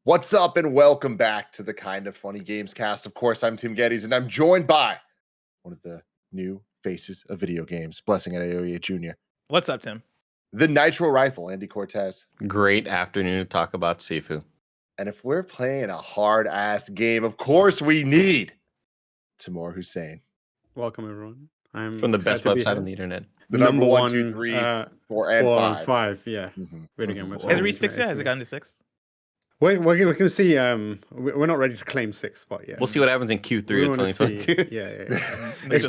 What's up and welcome back to the Kind of Funny Gamescast. Of course, I'm Tim Geddes and I'm joined by one of the new faces of video games, Blessing at AOE Jr. What's up, Tim? The Nitro Rifle, Andy Cortez. Great afternoon to talk about Sifu. And if we're playing a hard-ass game, of course we need Timur Hussein. Welcome, everyone. I'm from the best website on the internet. The number 1, 2, 3, 4, and 5. Yeah. Video game website. Has it reached 6 yet? Has it gotten to 6? We're going to see. We're not ready to claim 6th spot yet. We'll see what happens in Q3 of 2022. Yeah. It's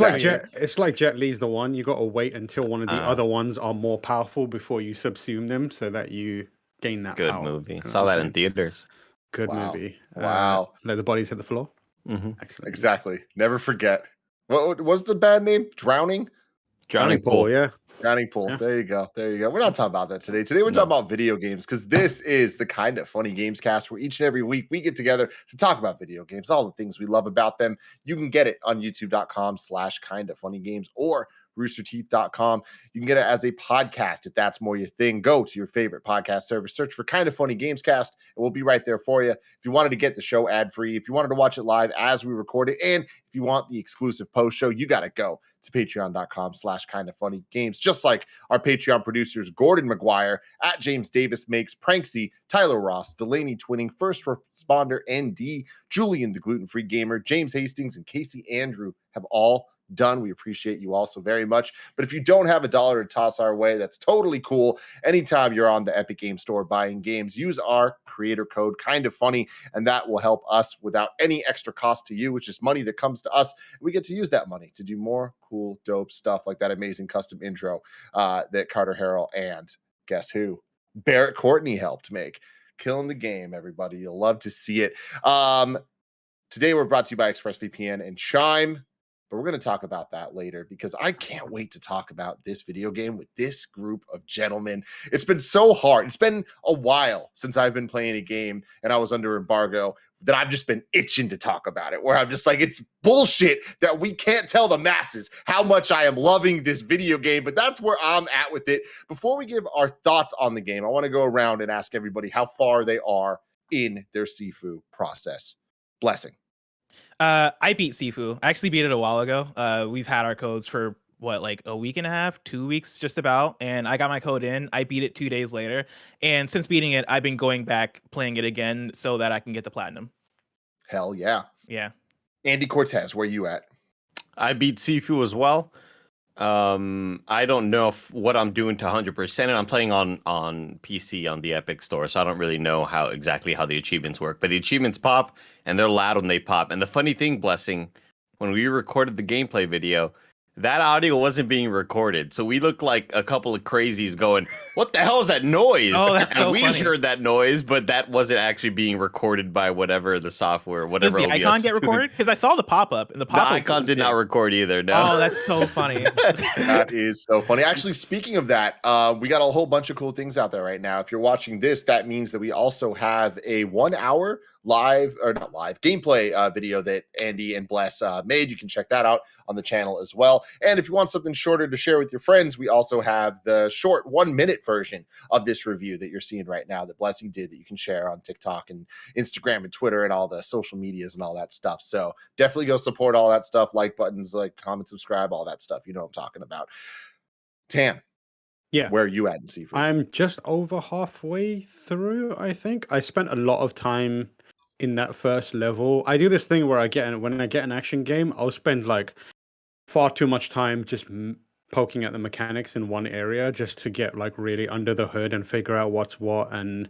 like Jet Li's the one. You got to wait until one of the other ones are more powerful before you subsume them, so that you gain that Good power. movie. Saw that in theaters. Good movie. Wow. Let the bodies hit the floor. Mm-hmm. Excellent. Exactly. Never forget. What was the bad name? Drowning Pool. Yeah. Drowning Pool. Yeah. There you go. We're not talking about that today. Today we're talking about video games, because this is the Kind of Funny Gamescast, where each and every week we get together to talk about video games, all the things we love about them. You can get it on youtube.com/kindoffunnygames or roosterteeth.com. You can get it as a podcast if that's more your thing. Go to your favorite podcast service, search for Kind of Funny Gamescast, and we'll be right there for you. If you wanted to get the show ad-free, if you wanted to watch it live as we record it, and if you want the exclusive post show, you got to go to patreon.com/kindoffunnygames. Just like our Patreon producers, Gordon McGuire, at James Davis Makes, Pranksy, Tyler Ross, Delaney Twinning, First Responder, ND, Julian the Gluten-Free Gamer, James Hastings, and Casey Andrew have all done. We appreciate you all so very much. But if you don't have $1 to toss our way, that's totally cool. Anytime you're on the Epic Game Store buying games, use our creator code Kind of Funny, and that will help us without any extra cost to you, which is money that comes to us. We get to use that money to do more cool, dope stuff like that amazing custom intro that Carter Harrell and guess who? Barrett Courtney helped make. Killing the game, everybody. You'll love to see it. Today we're brought to you by ExpressVPN and Chime. But we're going to talk about that later, because I can't wait to talk about this video game with this group of gentlemen. It's been so hard. It's been a while since I've been playing a game and I was under embargo that I've just been itching to talk about it, where I'm just like, it's bullshit that we can't tell the masses how much I am loving this video game, but that's where I'm at with it. Before we give our thoughts on the game, I want to go around and ask everybody how far they are in their Sifu process. Blessing. I beat Sifu. I actually beat it a while ago. We've had our codes for like a week and a half, 2 weeks just about, and I got my code in. I beat it 2 days later, and since beating it, I've been going back playing it again so that I can get the platinum. Hell yeah. Yeah. Andy Cortez, where you at? I beat Sifu as well. I don't know what I'm doing to 100%, and I'm playing on PC on the Epic Store, so I don't really know exactly how the achievements work. But the achievements pop, and they're loud when they pop. And the funny thing, Blessing, when we recorded the gameplay video, that audio wasn't being recorded, so we look like a couple of crazies going, "What the hell is that noise?" Oh, that's so and we funny. heard that noise, but that wasn't actually being recorded by whatever the software, whatever. Does the OBS icon get recorded? Because I saw the pop-up, and the pop-up icon did not record either. No. Oh, that's so funny. That is so funny. Actually, speaking of that, we got a whole bunch of cool things out there right now. If you're watching this, that means that we also have a 1 hour gameplay video that Andy and Bless made. You can check that out on the channel as well. And if you want something shorter to share with your friends, we also have the short 1-minute version of this review that you're seeing right now that Blessing did, that you can share on TikTok and Instagram and Twitter and all the social medias and all that stuff. So definitely go support all that stuff. Like buttons, like comment, subscribe, all that stuff. You know what I'm talking about. Tam. Yeah. Where are you at in Sifu? I'm just over halfway through, I think. I spent a lot of time in that first level. I do this thing where when I get an action game, I'll spend like far too much time just poking at the mechanics in one area just to get like really under the hood and figure out what's what. And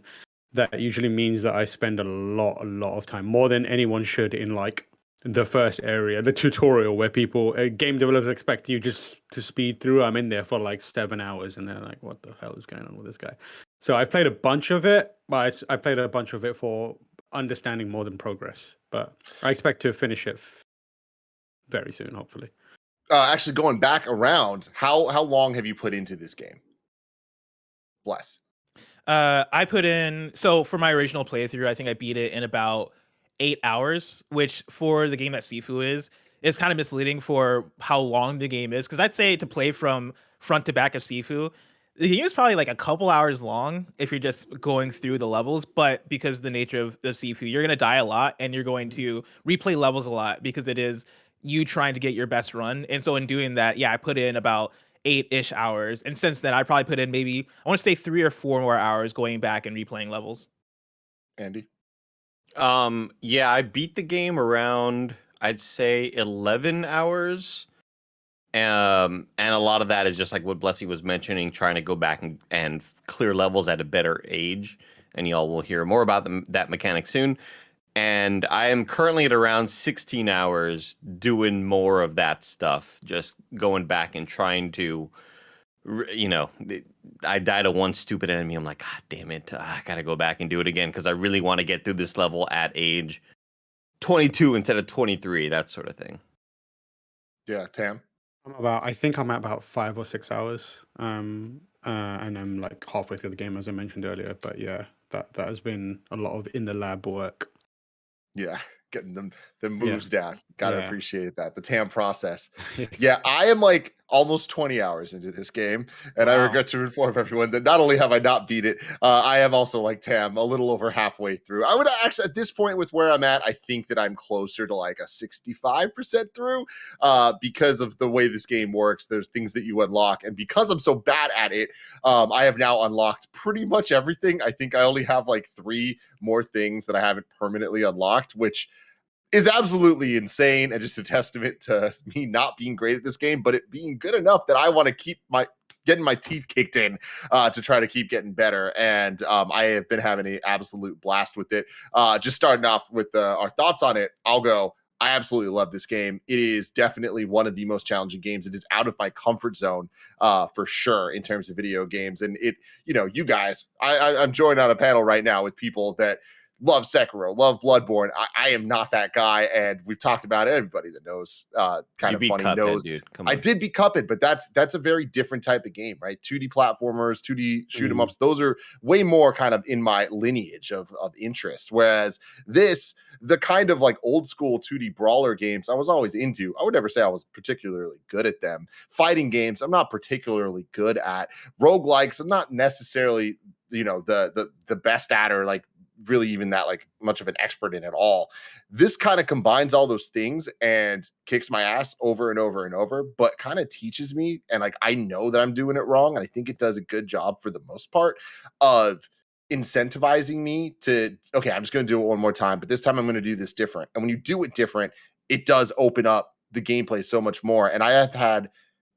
that usually means that I spend a lot of time, more than anyone should, in like the first area, the tutorial, where game developers expect you just to speed through. I'm in there for like 7 hours and they're like, what the hell is going on with this guy? So I played a bunch of it, but I played a bunch of it for understanding more than progress. But I expect to finish it very soon, hopefully. Actually, going back around, how long have you put into this game? Bless. I put in, so for my original playthrough, I think I beat it in about 8 hours, which for the game that Sifu is kind of misleading for how long the game is. Because I'd say to play from front to back of Sifu, The game is probably like a couple hours long if you're just going through the levels, but because the nature of the Sifu, you're gonna die a lot and you're going to replay levels a lot because it is you trying to get your best run. And so in doing that, yeah, I put in about 8-ish hours. And since then I probably put in maybe I want to say 3 or 4 more hours going back and replaying levels. Andy? Yeah, I beat the game around, I'd say 11 hours. And a lot of that is just like what Blessy was mentioning, trying to go back and clear levels at a better age. And y'all will hear more about that mechanic soon. And I am currently at around 16 hours doing more of that stuff, just going back and trying to, I died to one stupid enemy. I'm like, God damn it, I gotta go back and do it again because I really want to get through this level at age 22 instead of 23, that sort of thing. Yeah, Tam? I think I'm at about 5 or 6 hours. And I'm like halfway through the game, as I mentioned earlier. But yeah, that has been a lot of in the lab work. Yeah, getting them moves down. Gotta appreciate that. The TAM process. Exactly. Yeah, I am like almost 20 hours into this game, and I regret to inform everyone that not only have I not beat it, I am also like Tam, a little over halfway through. I would actually, at this point with where I'm at, I think that I'm closer to like a 65% through because of the way this game works. There's things that you unlock, and because I'm so bad at it, I have now unlocked pretty much everything. I think I only have like 3 more things that I haven't permanently unlocked, which is absolutely insane and just a testament to me not being great at this game, but it being good enough that I want to keep getting my teeth kicked in to try to keep getting better. And I have been having an absolute blast with it. Just starting off with our thoughts on it, I'll go. I absolutely love this game. It is definitely one of the most challenging games. It is out of my comfort zone for sure in terms of video games. And it, you guys, I'm joined on a panel right now with people that love Sekiro, love Bloodborne. I am not that guy, and we've talked about it. Everybody that knows KindaFunny knows. Dude. Come on. I did beat Cuphead, but that's a very different type of game, right? 2D platformers, 2D shoot 'em ups. Those are way more kind of in my lineage of interest. Whereas this, the kind of like old school 2D brawler games, I was always into. I would never say I was particularly good at them. Fighting games, I'm not particularly good at. Roguelikes, I'm not necessarily the best at, or like really even that like much of an expert in at all. This kind of combines all those things and kicks my ass over and over and over, but kind of teaches me, and like I know that I'm doing it wrong, and I think it does a good job for the most part of incentivizing me to, okay, I'm just going to do it one more time, but this time I'm going to do this different. And when you do it different, it does open up the gameplay so much more. And I have had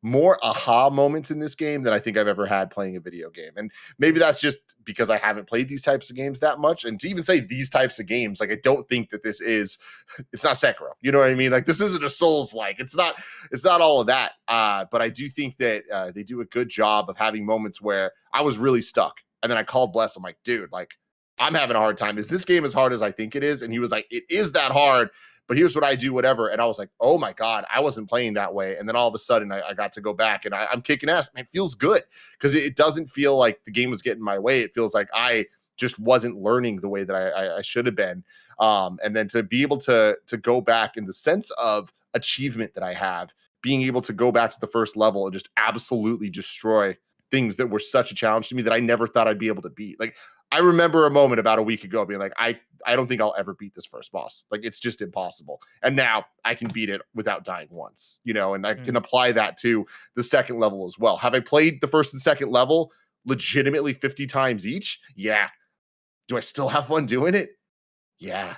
more aha moments in this game than I think I've ever had playing a video game. And maybe that's just because I haven't played these types of games that much. And to even say these types of games, like I don't think that it's not Sekiro. You know what I mean? Like this isn't a Souls-like. It's not all of that. But I do think that they do a good job of having moments where I was really stuck. And then I called Bless. I'm like, dude, like I'm having a hard time. Is this game as hard as I think it is? And he was like, it is that hard, but here's what I do, whatever. And I was like, oh my God, I wasn't playing that way. And then all of a sudden I got to go back and I'm kicking ass. And it feels good because it doesn't feel like the game was getting my way. It feels like I just wasn't learning the way that I should have been. And then to be able to go back in the sense of achievement that I have, being able to go back to the first level and just absolutely destroy things that were such a challenge to me that I never thought I'd be able to beat. Like I remember a moment about a week ago being like, I don't think I'll ever beat this first boss. Like it's just impossible. And now I can beat it without dying once, and I can apply that to the second level as well. Have I played the first and second level legitimately 50 times each? Yeah. Do I still have fun doing it? Yeah.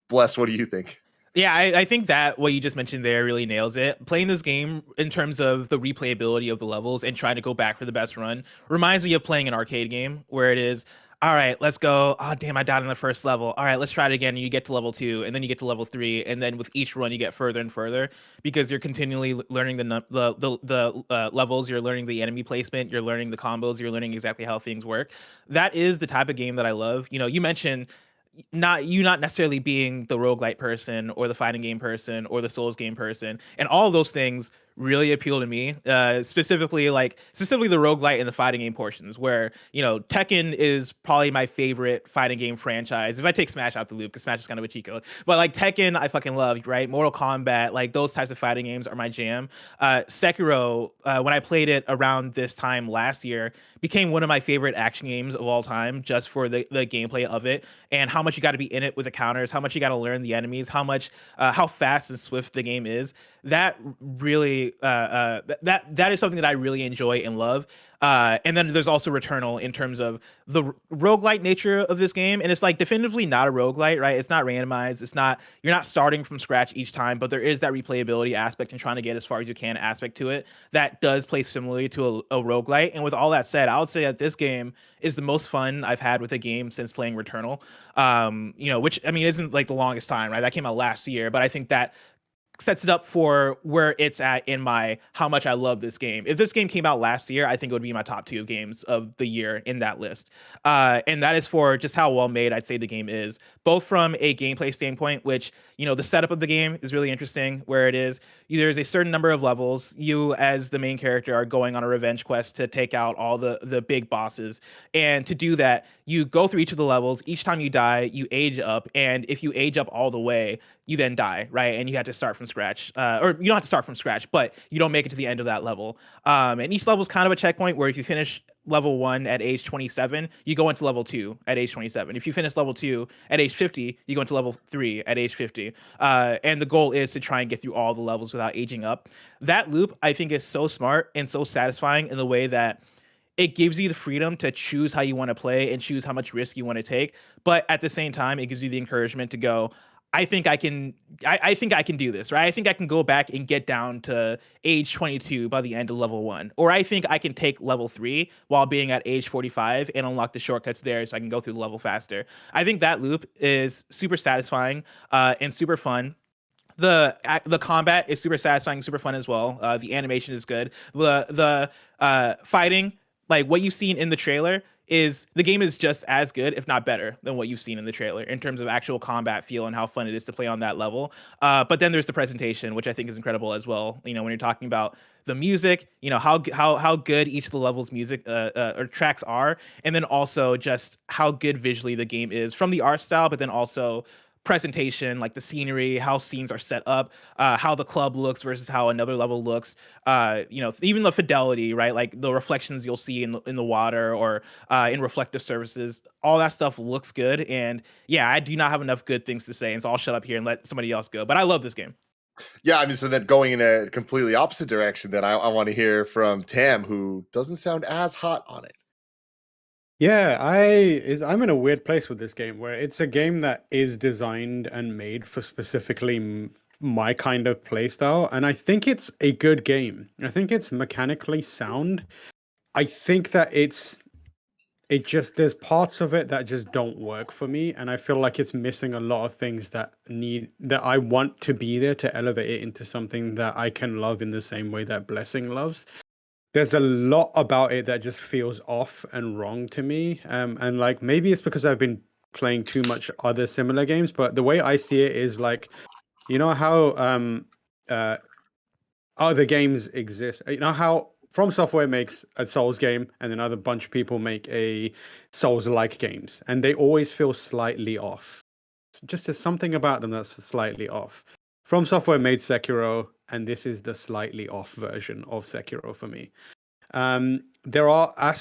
Bless, what do you think? Yeah, I think that what you just mentioned there really nails it. Playing this game in terms of the replayability of the levels and trying to go back for the best run reminds me of playing an arcade game where it is, all right, let's go. Oh, damn, I died on the first level. All right, let's try it again. And you get to level 2, and then you get to level 3, and then with each run you get further and further because you're continually learning the levels. You're learning the enemy placement. You're learning the combos. You're learning exactly how things work. That is the type of game that I love. You mentioned not necessarily being the roguelite person or the fighting game person or the Souls game person, and all of those things really appeal to me. Specifically the roguelite and the fighting game portions, where Tekken is probably my favorite fighting game franchise. If I take Smash out the loop, because Smash is kind of a cheat code, but like Tekken, I fucking love, right? Mortal Kombat, like those types of fighting games are my jam. Sekiro, when I played it around this time last year, became one of my favorite action games of all time, just for the gameplay of it and how much you got to be in it with the counters, how much you got to learn the enemies, how fast and swift the game is. That really that is something that I really enjoy and love. And then there's also Returnal in terms of the roguelite nature of this game. And it's like definitively not a roguelite, right? It's not randomized. You're not starting from scratch each time, but there is that replayability aspect and trying to get as far as you can aspect to it that does play similarly to a roguelite. And with all that said, I would say that this game is the most fun I've had with a game since playing Returnal. Which I mean isn't like the longest time, right? That came out last year, but I think that sets it up for where it's at in my how much I love this game. If this game came out last year, I think it would be my top 2 games of the year in that list. And that is for just how well made I'd say the game is, both from a gameplay standpoint, which, the setup of the game is really interesting, where it is there's a certain number of levels. You, as the main character, are going on a revenge quest to take out all the big bosses. And to do that, you go through each of the levels. Each time you die, you age up. And if you age up all the way, you then die, right? And you have to start from scratch. Or you don't have to start from scratch, but you don't make it to the end of that level. And each level is kind of a checkpoint where if you finish level 1 at age 27, you go into level 2 at age 27. If you finish level 2 at age 50, you go into level 3 at age 50. And the goal is to try and get through all the levels without aging up. That loop, I think, is so smart and so satisfying in the way that it gives you the freedom to choose how you want to play and choose how much risk you want to take. But at the same time, it gives you the encouragement to go, I think I can do this, right? I think I can go back and get down to age 22 by the end of level 1. Or I think I can take level 3 while being at age 45 and unlock the shortcuts there so I can go through the level faster. I think that loop is super satisfying and super fun. The combat is super satisfying, super fun as well. The animation is good. The fighting, like what you've seen in the trailer, is the game is just as good, if not better, than what you've seen in the trailer in terms of actual combat feel and how fun it is to play on that level. But then there's the presentation, which I think is incredible as well. When you're talking about the music, how good each of the levels' music or tracks are, and then also just how good visually the game is from the art style, but then also presentation, like the scenery, how scenes are set up, how the club looks versus how another level looks, even the fidelity, right? Like the reflections you'll see in the water or in reflective surfaces, all that stuff looks good. And yeah, I do not have enough good things to say, and so I'll shut up here and let somebody else go. But I love this game. Yeah, I mean, so then going in a completely opposite direction, then I want to hear from Tam, who doesn't sound as hot on it. Yeah, I'm in a weird place with this game where it's a game that is designed and made for specifically my kind of playstyle, and I think it's a good game. I think it's mechanically sound. I think that there's parts of it that just don't work for me, and I feel like it's missing a lot of things that I want to be there to elevate it into something that I can love in the same way that Blessing loves. There's a lot about it that just feels off and wrong to me. And like maybe it's because I've been playing too much other similar games, but the way I see it is like, how other games exist. How From Software makes a Souls game and another bunch of people make a Souls-like games, and they always feel slightly off. Just there's something about them that's slightly off. From Software made Sekiro, and this is the slightly off version of Sekiro for me. There are I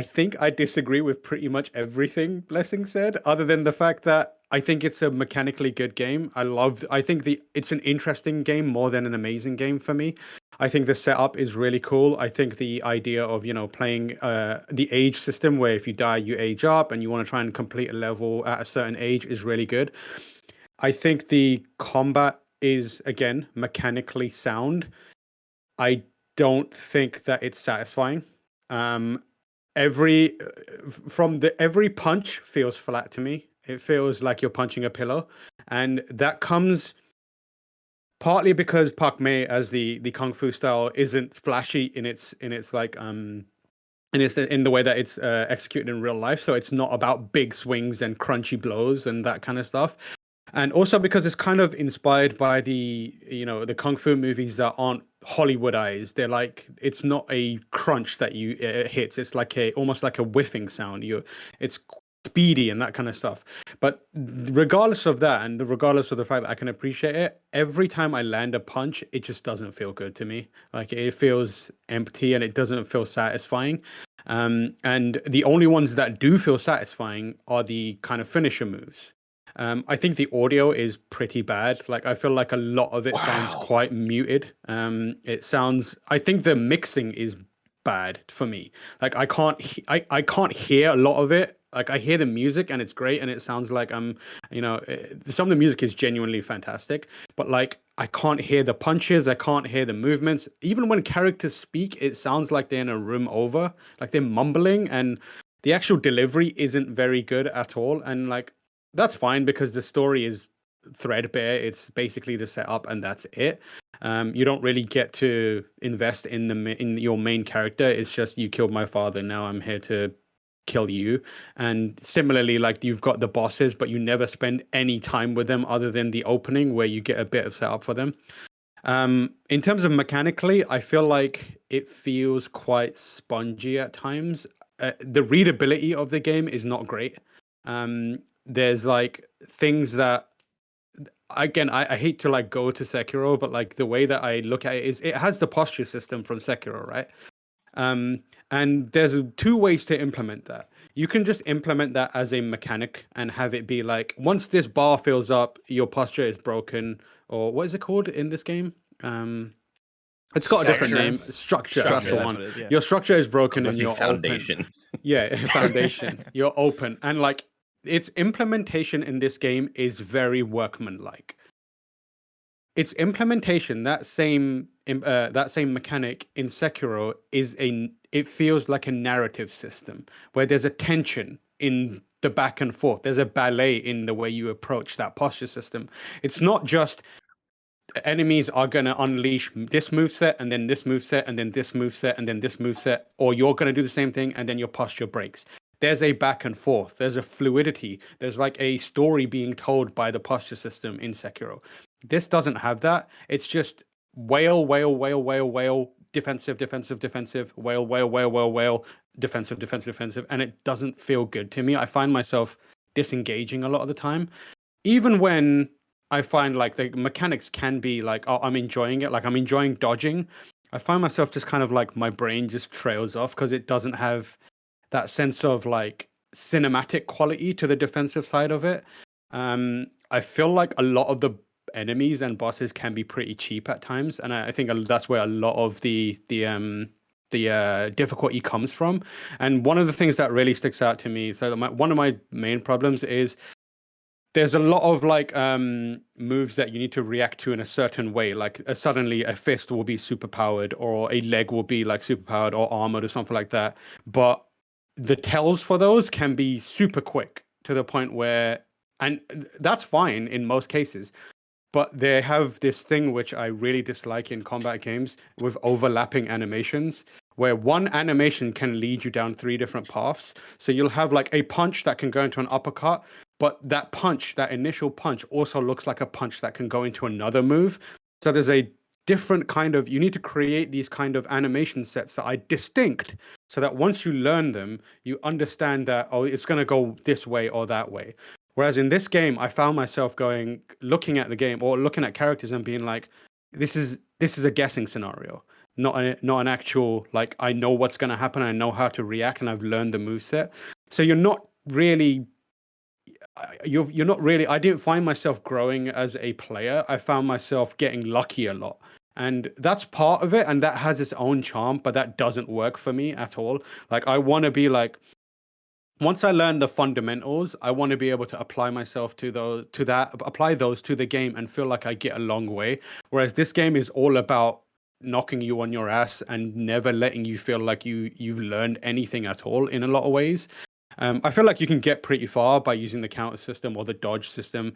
think I disagree with pretty much everything Blessing said, other than the fact that I think it's a mechanically good game. I think it's an interesting game more than an amazing game for me. I think the setup is really cool. I think the idea of, playing the age system where if you die, you age up and you want to try and complete a level at a certain age is really good. I think the combat is, again, mechanically sound. I don't think that it's satisfying. Every punch feels flat to me. It feels like you're punching a pillow, and that comes partly because Pak Mei, as the kung fu style, isn't flashy in the way that it's executed in real life. So it's not about big swings and crunchy blows and that kind of stuff. And also because it's kind of inspired by the kung fu movies that aren't Hollywoodized. They're like, it's not a crunch that you hits. It's like almost like a whiffing sound. It's speedy and that kind of stuff. But regardless of that, and regardless of the fact that I can appreciate it, every time I land a punch, it just doesn't feel good to me. Like it feels empty and it doesn't feel satisfying. And the only ones that do feel satisfying are the kind of finisher moves. I think the audio is pretty bad. Like I feel like a lot of it sounds quite muted. I think the mixing is bad for me. Like I can't hear a lot of it. Like I hear the music and it's great and it sounds like some of the music is genuinely fantastic, but like I can't hear the punches, I can't hear the movements. Even when characters speak, it sounds like they're in a room over, like they're mumbling, and the actual delivery isn't very good at all. And like that's fine because the story is threadbare. It's basically the setup and that's it. You don't really get to invest in your main character. It's just you killed my father, now I'm here to kill you. And similarly, like you've got the bosses, but you never spend any time with them other than the opening where you get a bit of setup for them. In terms of mechanically, I feel like it feels quite spongy at times. The readability of the game is not great. There's like things that, again, I hate to like go to Sekiro, but like the way that I look at it is it has the posture system from Sekiro, right? And there's two ways to implement that. You can just implement that as a mechanic and have it be like, once this bar fills up, your posture is broken, or what is it called in this game? It's got a different name. Structure. That's the one. Yeah. Your structure is broken and you're foundation. Open. Yeah, foundation. You're open, and like its implementation in this game is very workmanlike. Its implementation, that same mechanic in Sekiro, it feels like a narrative system where there's a tension in the back and forth. There's a ballet in the way you approach that posture system. It's not just enemies are going to unleash this moveset and then this moveset and then this moveset and then this moveset, or you're going to do the same thing and then your posture breaks. There's a back and forth. There's a fluidity. There's like a story being told by the posture system in Sekiro. This doesn't have that. It's just wail, wail, wail, wail, wail, defensive, defensive, defensive, wail, wail, wail, wail, wail, defensive, defensive, defensive. And it doesn't feel good to me. I find myself disengaging a lot of the time. Even when I find like the mechanics can be like, oh, I'm enjoying it. Like I'm enjoying dodging. I find myself just kind of like my brain just trails off because it doesn't have that sense of like cinematic quality to the defensive side of it. I feel like a lot of the enemies and bosses can be pretty cheap at times, and I think that's where a lot of the difficulty comes from. And one of the things that really sticks out to me, so one of my main problems is there's a lot of like moves that you need to react to in a certain way. Like suddenly a fist will be super powered, or a leg will be like super powered or armored or something like that. But the tells for those can be super quick to the point where, and that's fine in most cases, but they have this thing which I really dislike in combat games with overlapping animations, where one animation can lead you down 3 different paths. So you'll have like a punch that can go into an uppercut, but that initial punch also looks like a punch that can go into another move. So there's a different kind of, you need to create these kind of animation sets that are distinct, so that once you learn them, you understand that, oh, it's going to go this way or that way. Whereas in this game, I found myself looking at the game or looking at characters and being like, this is a guessing scenario, not an actual, like, I know what's going to happen, I know how to react, and I've learned the moveset. So you're not really, I didn't find myself growing as a player. I found myself getting lucky a lot. And that's part of it, and that has its own charm, but that doesn't work for me at all. Like, I want to be like, once I learn the fundamentals, I want to be able to apply myself apply those to the game and feel like I get a long way. Whereas this game is all about knocking you on your ass and never letting you feel like you've learned anything at all in a lot of ways. I feel like you can get pretty far by using the counter system or the dodge system.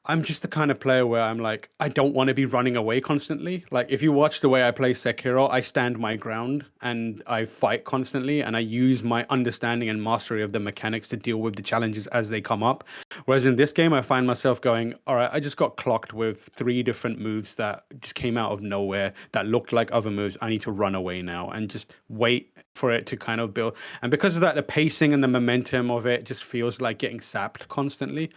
I'm just the kind of player where I'm like, I don't want to be running away constantly. Like, if you watch the way I play Sekiro, I stand my ground and I fight constantly, and I use my understanding and mastery of the mechanics to deal with the challenges as they come up. Whereas in this game, I find myself going, all right, I just got clocked with 3 different moves that just came out of nowhere that looked like other moves. I need to run away now and just wait for it to kind of build. And because of that, the pacing and the momentum of it just feels like getting sapped constantly.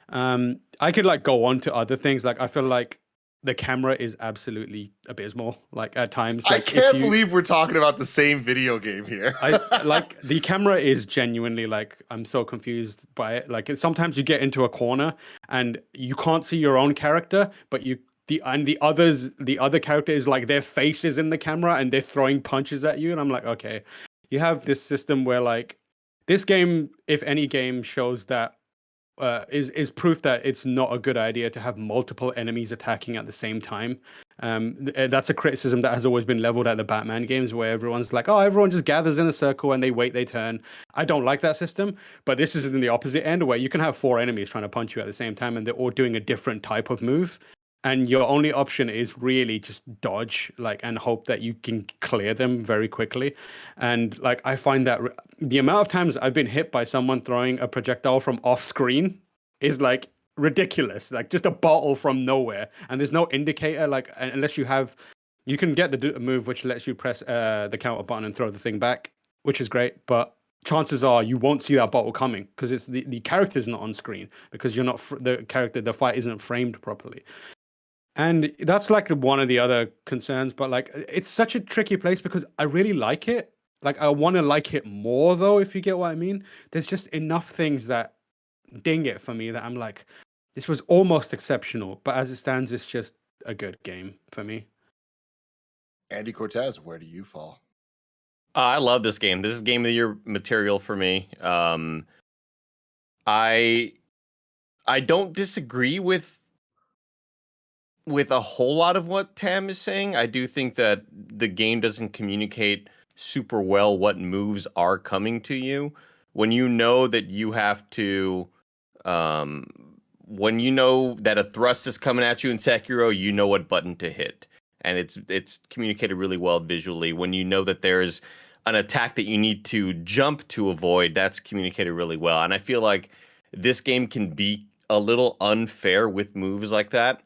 I could like go on to other things. Like, I feel like the camera is absolutely abysmal. Like, at times, I like, can't believe we're talking about the same video game here. I like the camera is genuinely like, I'm so confused by it. Like, sometimes you get into a corner and you can't see your own character, but the other character is like, their face is in the camera and they're throwing punches at you, and I'm like, okay, you have this system where, like, this game, if any game, shows that is proof that it's not a good idea to have multiple enemies attacking at the same time. That's a criticism that has always been leveled at the Batman games, where everyone's like, oh, everyone just gathers in a circle and they wait their turn. I don't like that system, but this is in the opposite end, where you can have 4 enemies trying to punch you at the same time and they're all doing a different type of move. And your only option is really just dodge, like, and hope that you can clear them very quickly. And like, I find that the amount of times I've been hit by someone throwing a projectile from off screen is like ridiculous. Like, just a bottle from nowhere, and there's no indicator. Like, unless you can get the move which lets you press the counter button and throw the thing back, which is great. But chances are you won't see that bottle coming because it's the character's not on screen, because you're not the fight isn't framed properly. And that's like one of the other concerns, but like, it's such a tricky place because I really like it. Like, I want to like it more though, if you get what I mean. There's just enough things that ding it for me that I'm like, this was almost exceptional, but as it stands, it's just a good game for me. Andy Cortez, where do you fall? I love this game. This is game of the year material for me. I don't disagree with a whole lot of what Tam is saying. I do think that the game doesn't communicate super well what moves are coming to you. When you know that you have to, when you know that a thrust is coming at you in Sekiro, you know what button to hit. And it's communicated really well visually. When you know that there's an attack that you need to jump to avoid, that's communicated really well. And I feel like this game can be a little unfair with moves like that.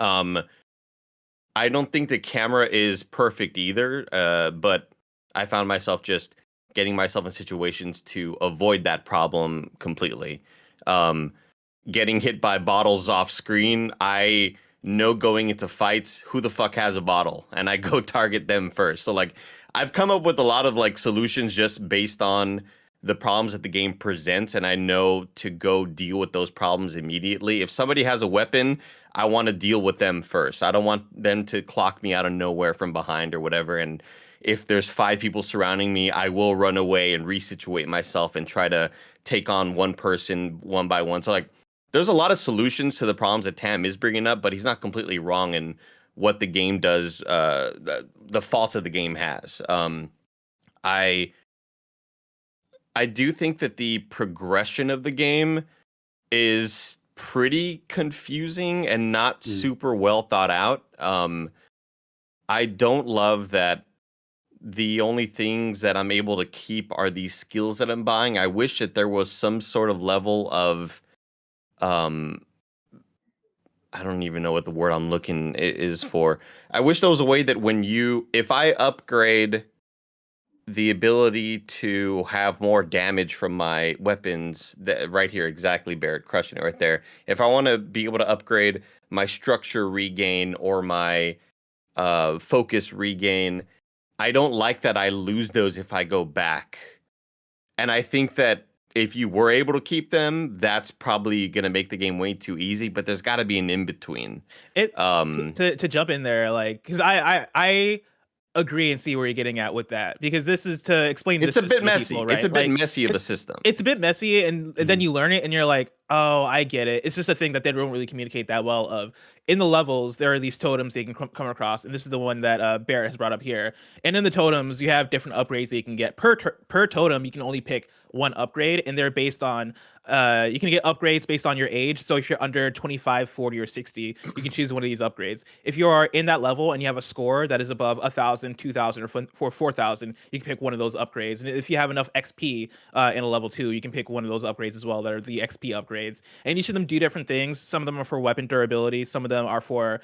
I don't think the camera is perfect either, but I found myself just getting myself in situations to avoid that problem completely. Getting hit by bottles off screen, I know going into fights, who the fuck has a bottle? And I go target them first. So like, I've come up with a lot of like solutions just based on the problems that the game presents, and I know to go deal with those problems immediately. If somebody has a weapon, I want to deal with them first. I don't want them to clock me out of nowhere from behind or whatever. And if there's 5 people surrounding me, I will run away and resituate myself and try to take on one person one by one. So like, there's a lot of solutions to the problems that Tam is bringing up, but he's not completely wrong in what the game does, the faults that the game has. I do think that the progression of the game is pretty confusing and not super well thought out. I don't love that the only things that I'm able to keep are these skills that I'm buying. I wish that there was some sort of level of, I don't even know what the word I'm looking is for. I wish there was a way that if I upgrade the ability to have more damage from my weapons, that right here, exactly, Barrett, crushing it right there. If I want to be able to upgrade my structure regain or my focus regain, I don't like that I lose those if I go back. And I think that if you were able to keep them, that's probably going to make the game way too easy, but there's got to be an in-between. To jump in there, like, because I agree and see where you're getting at with that, because this is to explain it's this a bit messy people, right? It's a bit messy of a system. It's a bit messy, and then you learn it and you're like, Oh, I get it. It's just a thing that they don't really communicate that well. Of in the levels, there are these totems they can come across, and this is the one that Barrett has brought up here. And in the totems, you have different upgrades that you can get per totem. You can only pick one upgrade, and they're based on you can get upgrades based on your age. So if you're under 25, 40, or 60, you can choose one of these upgrades. If you are in that level and you have a score that is above 1,000, 2,000, or 4,000, you can pick one of those upgrades. And if you have enough XP in a level 2, you can pick one of those upgrades as well that are the XP upgrades. And each of them do different things. Some of them are for weapon durability. Some of them are for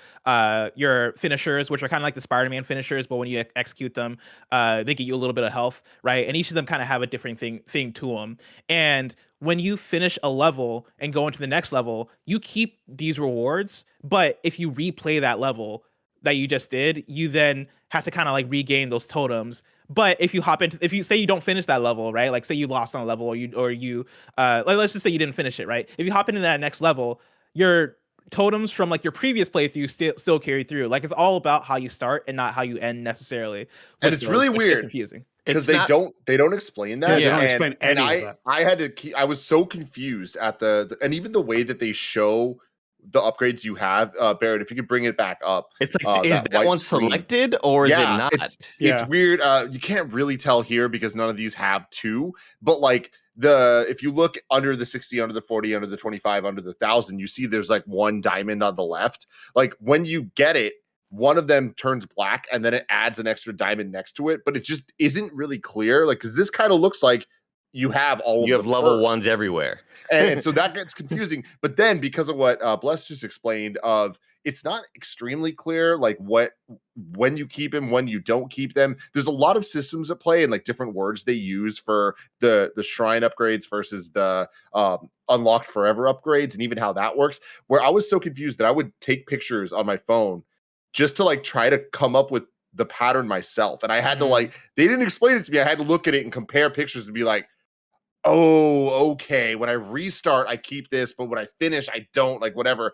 your finishers, which are kind of like the Spider-Man finishers, but when you execute them, they get you a little bit of health, right? And each of them kind of have a different thing to them. And when you finish a level and go into the next level, you keep these rewards. But if you replay that level that you just did, you then have to kind of like regain those totems. But if you say you don't finish that level, right? Like say you lost on a level, or you like, let's just say you didn't finish it, right? If you hop into that next level, your totems from like your previous playthrough still carry through. Like it's all about how you start and not how you end necessarily. And it's really weird. It's confusing because they don't explain that. Yeah, they don't explain any of that. I had to I was so confused at and even the way that they show the upgrades you have. Barrett, if you could bring it back up. It's like, is that one selected or is it not? It's weird. You can't really tell here because none of these have two, but like if you look under the 60, under the 40, under the 25, under the 1,000, you see there's like one diamond on the left. Like when you get it, one of them turns black and then it adds an extra diamond next to it, but it just isn't really clear. Like, because this kind of looks like you have level ones everywhere. and so that gets confusing. But then because of what Bless just explained, it's not extremely clear, like when you keep them, when you don't keep them. There's a lot of systems at play and like different words they use for the shrine upgrades versus the unlocked forever upgrades, and even how that works, where I was so confused that I would take pictures on my phone just to like try to come up with the pattern myself. And I had to they didn't explain it to me. I had to look at it and compare pictures and be like, oh, okay. When I restart, I keep this, but when I finish, I don't, like whatever.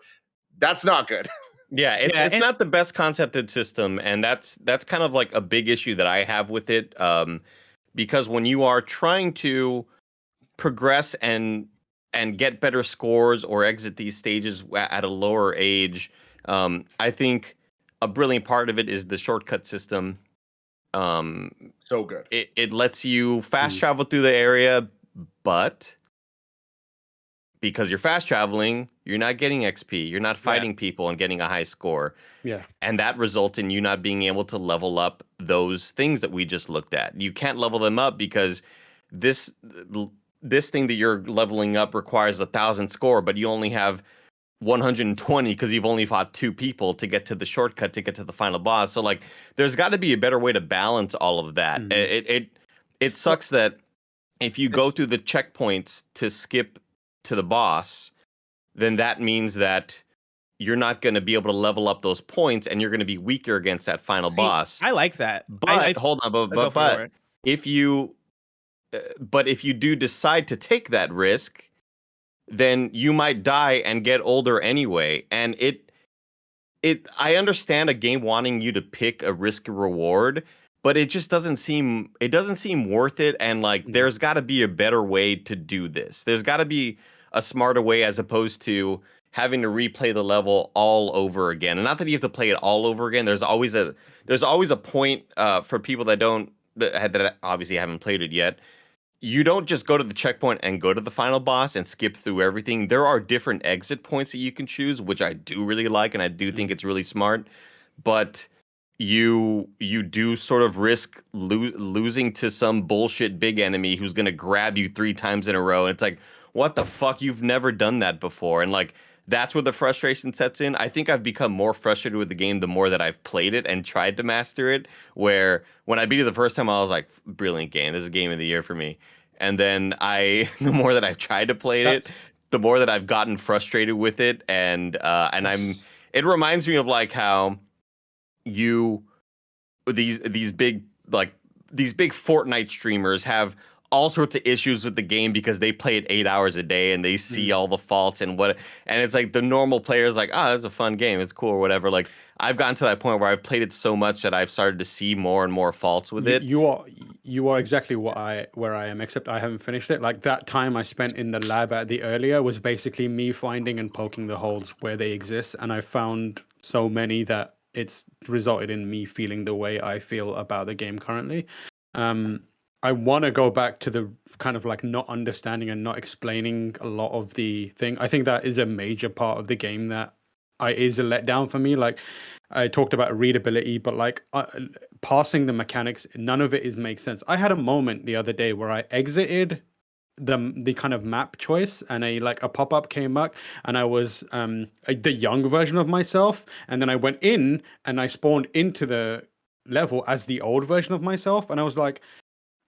That's not good. Yeah, it's not the best concepted system, and that's kind of like a big issue that I have with it. Because when you are trying to progress and get better scores or exit these stages at a lower age, I think a brilliant part of it is the shortcut system. So good. It lets you fast travel through the area, but because you're fast traveling, you're not getting XP. You're not fighting people and getting a high score. Yeah. And that results in you not being able to level up those things that we just looked at. You can't level them up because this thing that you're leveling up requires 1,000 score, but you only have 120 because you've only fought 2 people to get to the shortcut to get to the final boss. So like there's got to be a better way to balance all of that. It sucks that if you go through the checkpoints to skip to the boss, then that means that you're not going to be able to level up those points and you're going to be weaker against that final boss. I like that. But hold on, but if you do decide to take that risk, then you might die and get older anyway. And I understand a game wanting you to pick a risk reward, but it just doesn't seem worth it. And like, there's got to be a better way to do this. There's got to be a smarter way as opposed to having to replay the level all over again. And not that you have to play it all over again. There's always a point for people that obviously haven't played it yet. You don't just go to the checkpoint and go to the final boss and skip through everything. There are different exit points that you can choose, which I do really like, and I do think it's really smart. But you do sort of risk losing to some bullshit big enemy who's going to grab you 3 times in a row. And it's like, what the fuck? You've never done that before. And like, that's where the frustration sets in. I think I've become more frustrated with the game the more that I've played it and tried to master it, where when I beat it the first time, I was like, brilliant game. This is game of the year for me. And then the more that I've tried to play it, the more that I've gotten frustrated with it. And it reminds me of like how these big Fortnite streamers have all sorts of issues with the game because they play it 8 hours a day and they see all the faults and it's like the normal player's like, it's a fun game, it's cool or whatever. Like I've gotten to that point where I've played it so much that I've started to see more and more faults with it. You you are exactly where I am, except I haven't finished it. Like that time I spent in the lab at the earlier was basically me finding and poking the holes where they exist, and I found so many that it's resulted in me feeling the way I feel about the game currently. I want to go back to the kind of like not understanding and not explaining a lot of the thing. I think that is a major part of the game that is a letdown for me. Like I talked about readability, but like passing the mechanics, none of it makes sense. I had a moment the other day where I exited the kind of map choice, and a pop-up came up, and I was the young version of myself, and then I went in and I spawned into the level as the old version of myself, and I was like,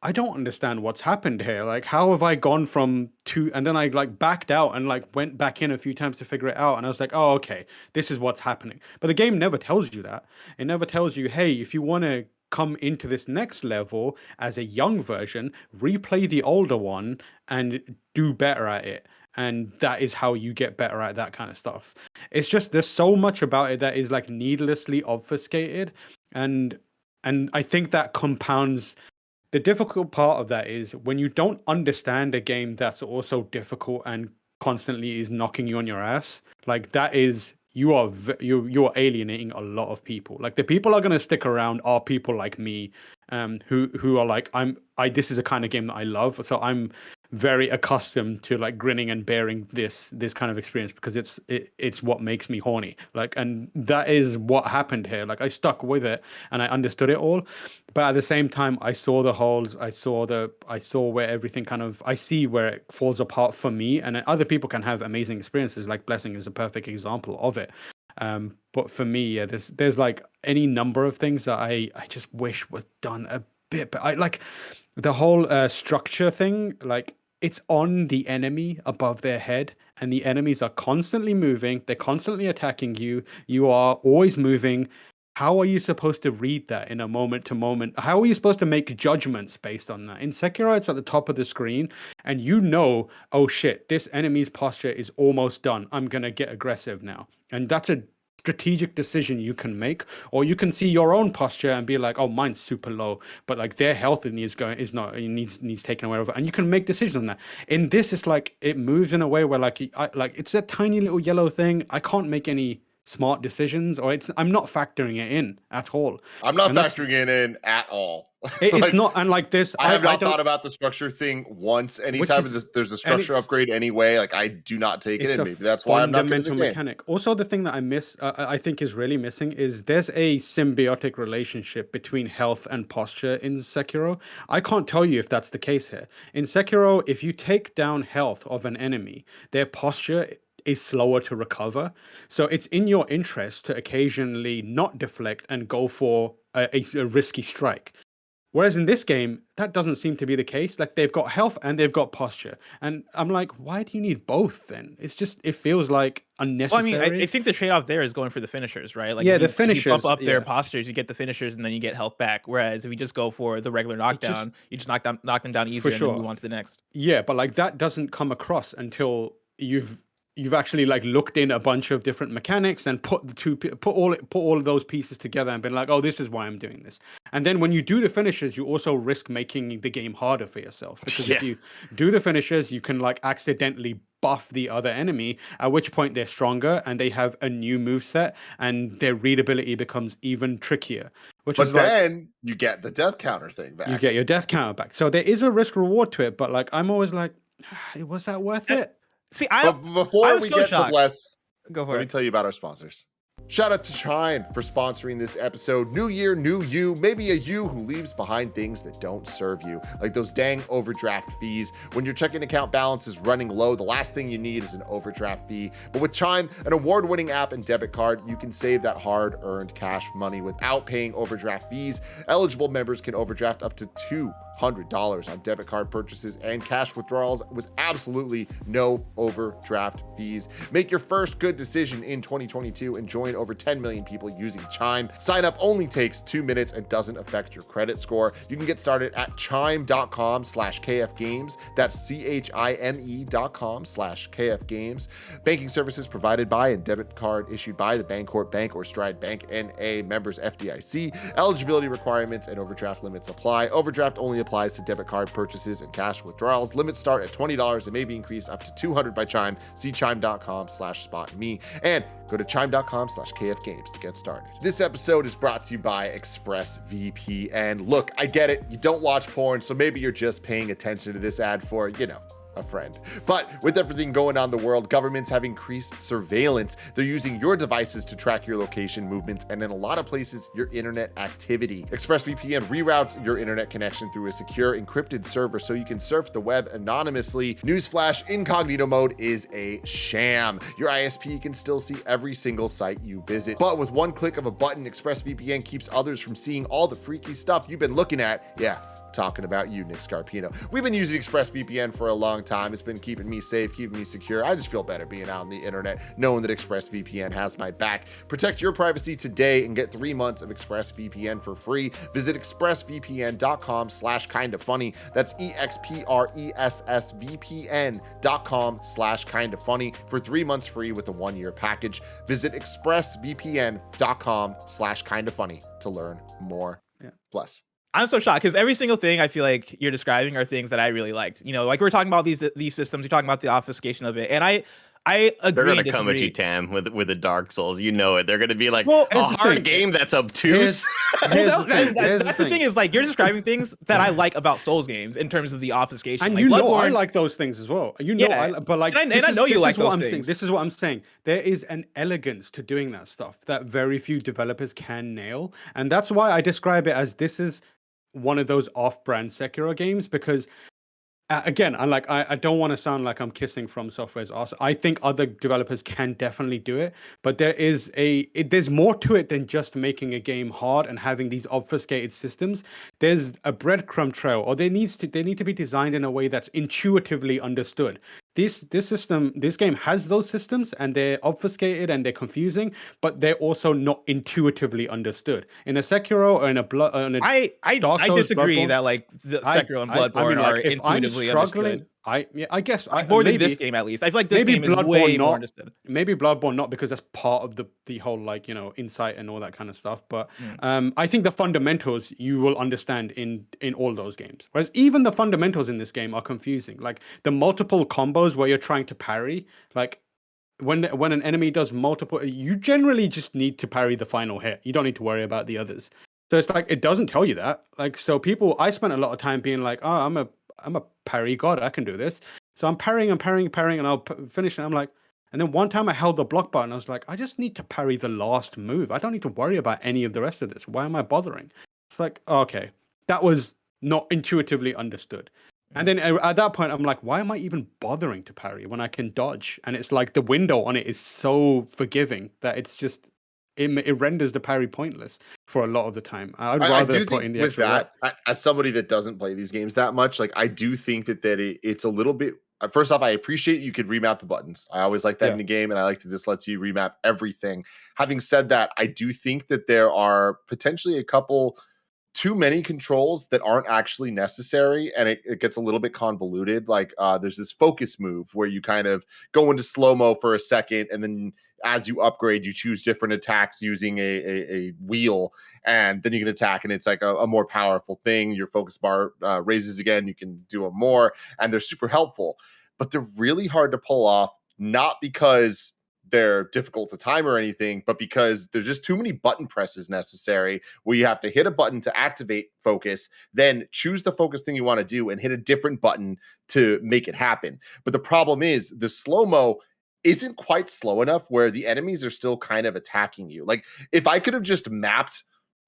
I don't understand what's happened here. Like, how have I gone from two? And then I like backed out and like went back in a few times to figure it out. And I was like, oh, okay, this is what's happening. But the game never tells you that. It never tells you, hey, if you want to come into this next level as a young version, replay the older one and do better at it. And that is how you get better at that kind of stuff. It's just there's so much about it that is like needlessly obfuscated. And I think that compounds. The difficult part of that is when you don't understand a game that's also difficult and constantly is knocking you on your ass. Like that is you are alienating a lot of people. Like the people are going to stick around are people like me, who are like this is a kind of game that I love. So I'm very accustomed to like grinning and bearing this kind of experience because it's what makes me horny. Like, and that is what happened here. Like I stuck with it and I understood it all, but at the same time I saw the holes. I saw where everything kind of, I see where it falls apart for me, and other people can have amazing experiences. Like Blessing is a perfect example of it. But for me, yeah, there's like any number of things that I just wish was done a bit, but I like the whole structure thing, like it's on the enemy above their head, and the enemies are constantly moving. They're constantly attacking you. You are always moving. How are you supposed to read that in a moment to moment? How are you supposed to make judgments based on that? In Sekiro, it's at the top of the screen, and you know, oh shit, this enemy's posture is almost done. I'm going to get aggressive now. And that's a strategic decision you can make, or you can see your own posture and be like, oh, mine's super low, but like their health needs taken away of it, and you can make decisions on that. In this, it's like it moves in a way where like it's a tiny little yellow thing. I can't make any smart decisions, or I'm not factoring it in at all. I'm not factoring it in at all. It's not, and like this, I have not thought about the structure thing once. Anytime there's a structure upgrade anyway, like I do not take it in. Maybe that's why I'm not good at the game. Mechanic. Also, the thing that I miss, I think is really missing, is there's a symbiotic relationship between health and posture in Sekiro. I can't tell you if that's the case here. In Sekiro, if you take down health of an enemy, their posture is slower to recover. So it's in your interest to occasionally not deflect and go for a risky strike. Whereas in this game, that doesn't seem to be the case. Like they've got health and they've got posture. And I'm like, why do you need both then? It feels like unnecessary. Well, I mean, I think the trade-off there is going for the finishers, right? Like, yeah, the finishers. If you bump up their postures, you get the finishers and then you get health back. Whereas if you just go for the regular knockdown, you just knock them down easier and then move on to the next. Yeah, but like that doesn't come across until you've actually like looked in a bunch of different mechanics and put all of those pieces together and been like, oh, this is why I'm doing this. And then when you do the finishers, you also risk making the game harder for yourself, because if you do the finishers, you can like accidentally buff the other enemy, at which point they're stronger and they have a new moveset and their readability becomes even trickier. But then you get the death counter thing back. You get your death counter back. So there is a risk reward to it, but like I'm always like, was that worth it? See, before we get to Bless, let me tell you about our sponsors. Shout out to Chime for sponsoring this episode. New year, new you. Maybe a you who leaves behind things that don't serve you, like those dang overdraft fees. When your checking account balance is running low, the last thing you need is an overdraft fee. But with Chime, an award-winning app and debit card, you can save that hard-earned cash money without paying overdraft fees. Eligible members can overdraft up to $200 on debit card purchases and cash withdrawals with absolutely no overdraft fees. Make your first good decision in 2022 and join over 10 million people using Chime. Sign up only takes 2 minutes and doesn't affect your credit score. You can get started at chime.com/KFgames. That's CHIME.com/KFgames. Banking services provided by and debit card issued by the Bancorp Bank or Stride Bank N.A. members FDIC. Eligibility requirements and overdraft limits apply. Overdraft only applies applies to debit card purchases and cash withdrawals. Limits start at $20 and may be increased up to $200 by Chime. See chime.com/spotme and go to chime.com/kfgames to get started. This episode is brought to you by ExpressVPN. Look, I get it. You don't watch porn, so maybe you're just paying attention to this ad for, a friend. But with everything going on in the world, governments have increased surveillance. They're using your devices to track your location movements and in a lot of places, your internet activity. ExpressVPN reroutes your internet connection through a secure encrypted server so you can surf the web anonymously. Newsflash, incognito mode is a sham. Your ISP can still see every single site you visit. But with one click of a button, ExpressVPN keeps others from seeing all the freaky stuff you've been looking at. Yeah, talking about you, Nick Scarpino. We've been using ExpressVPN for a long time. It's been keeping me safe, keeping me secure. I just feel better being out on the internet, knowing that ExpressVPN has my back. Protect your privacy today and get 3 months of ExpressVPN for free. Visit expressvpn.com/kindafunny. That's expressvpn.com/kindafunny for 3 months free with a 1-year package. Visit expressvpn.com/kindafunny to learn more. Bless. I'm so shocked because every single thing I feel like you're describing are things that I really liked. Like we're talking about these systems, you're talking about the obfuscation of it, and I agree. They're gonna come at you, Tam, with the Dark Souls. You know it. They're gonna be like well, a hard game that's obtuse. That's the thing is like you're describing things that I like about Souls games in terms of the obfuscation. And like, I like those things as well. But like, I know you like those things. Saying. This is what I'm saying. There is an elegance to doing that stuff that very few developers can nail, and that's why I describe it as this is one of those off-brand Sekiro games because again, I don't want to sound like I'm kissing From Software's ass. I think other developers can definitely do it, but there's more to it than just making a game hard and having these obfuscated systems. There's a breadcrumb trail, or they need to be designed in a way that's intuitively understood. This game has those systems, and they're obfuscated and they're confusing, but they're also not intuitively understoed. In a Sekiro or in a I disagree Bloodborne, that like the Sekiro and Bloodborne are intuitively understood. I guess more than this game at least. I feel like this game is way more understood. Maybe Bloodborne not, because that's part of the whole insight and all that kind of stuff. But I think the fundamentals you will understand in all those games. Whereas even the fundamentals in this game are confusing. Like the multiple combos where you're trying to parry, like when an enemy does multiple, you generally just need to parry the final hit. You don't need to worry about the others. So it's like it doesn't tell you that. Like so I spent a lot of time being like, oh, I'm a parry god, I can do this. So I'm parrying, and I'll finish it. I'm like, and then one time I held the block button. I was like, I just need to parry the last move. I don't need to worry about any of the rest of this. Why am I bothering? It's like, okay, that was not intuitively understood. And then at that point, I'm like, why am I even bothering to parry when I can dodge? And it's like the window on it is so forgiving that it's just it renders the parry pointless for a lot of the time. I'd rather put in the extra that. As somebody that doesn't play these games that much, like I do think that it's a little bit. First off, I appreciate you could remap the buttons. I always like that in the game, and I like that this lets you remap everything. Having said that, I do think that there are potentially a couple too many controls that aren't actually necessary, and it gets a little bit convoluted. Like there's this focus move where you kind of go into slow-mo for a second, and then as you upgrade, you choose different attacks using a wheel, and then you can attack, and it's like a more powerful thing. Your focus bar raises again, you can do it more, and they're super helpful. But they're really hard to pull off, not because they're difficult to time or anything, but because there's just too many button presses necessary where you have to hit a button to activate focus, then choose the focus thing you want to do and hit a different button to make it happen. But the problem is the slow-mo isn't quite slow enough where the enemies are still kind of attacking you. Like if I could have just mapped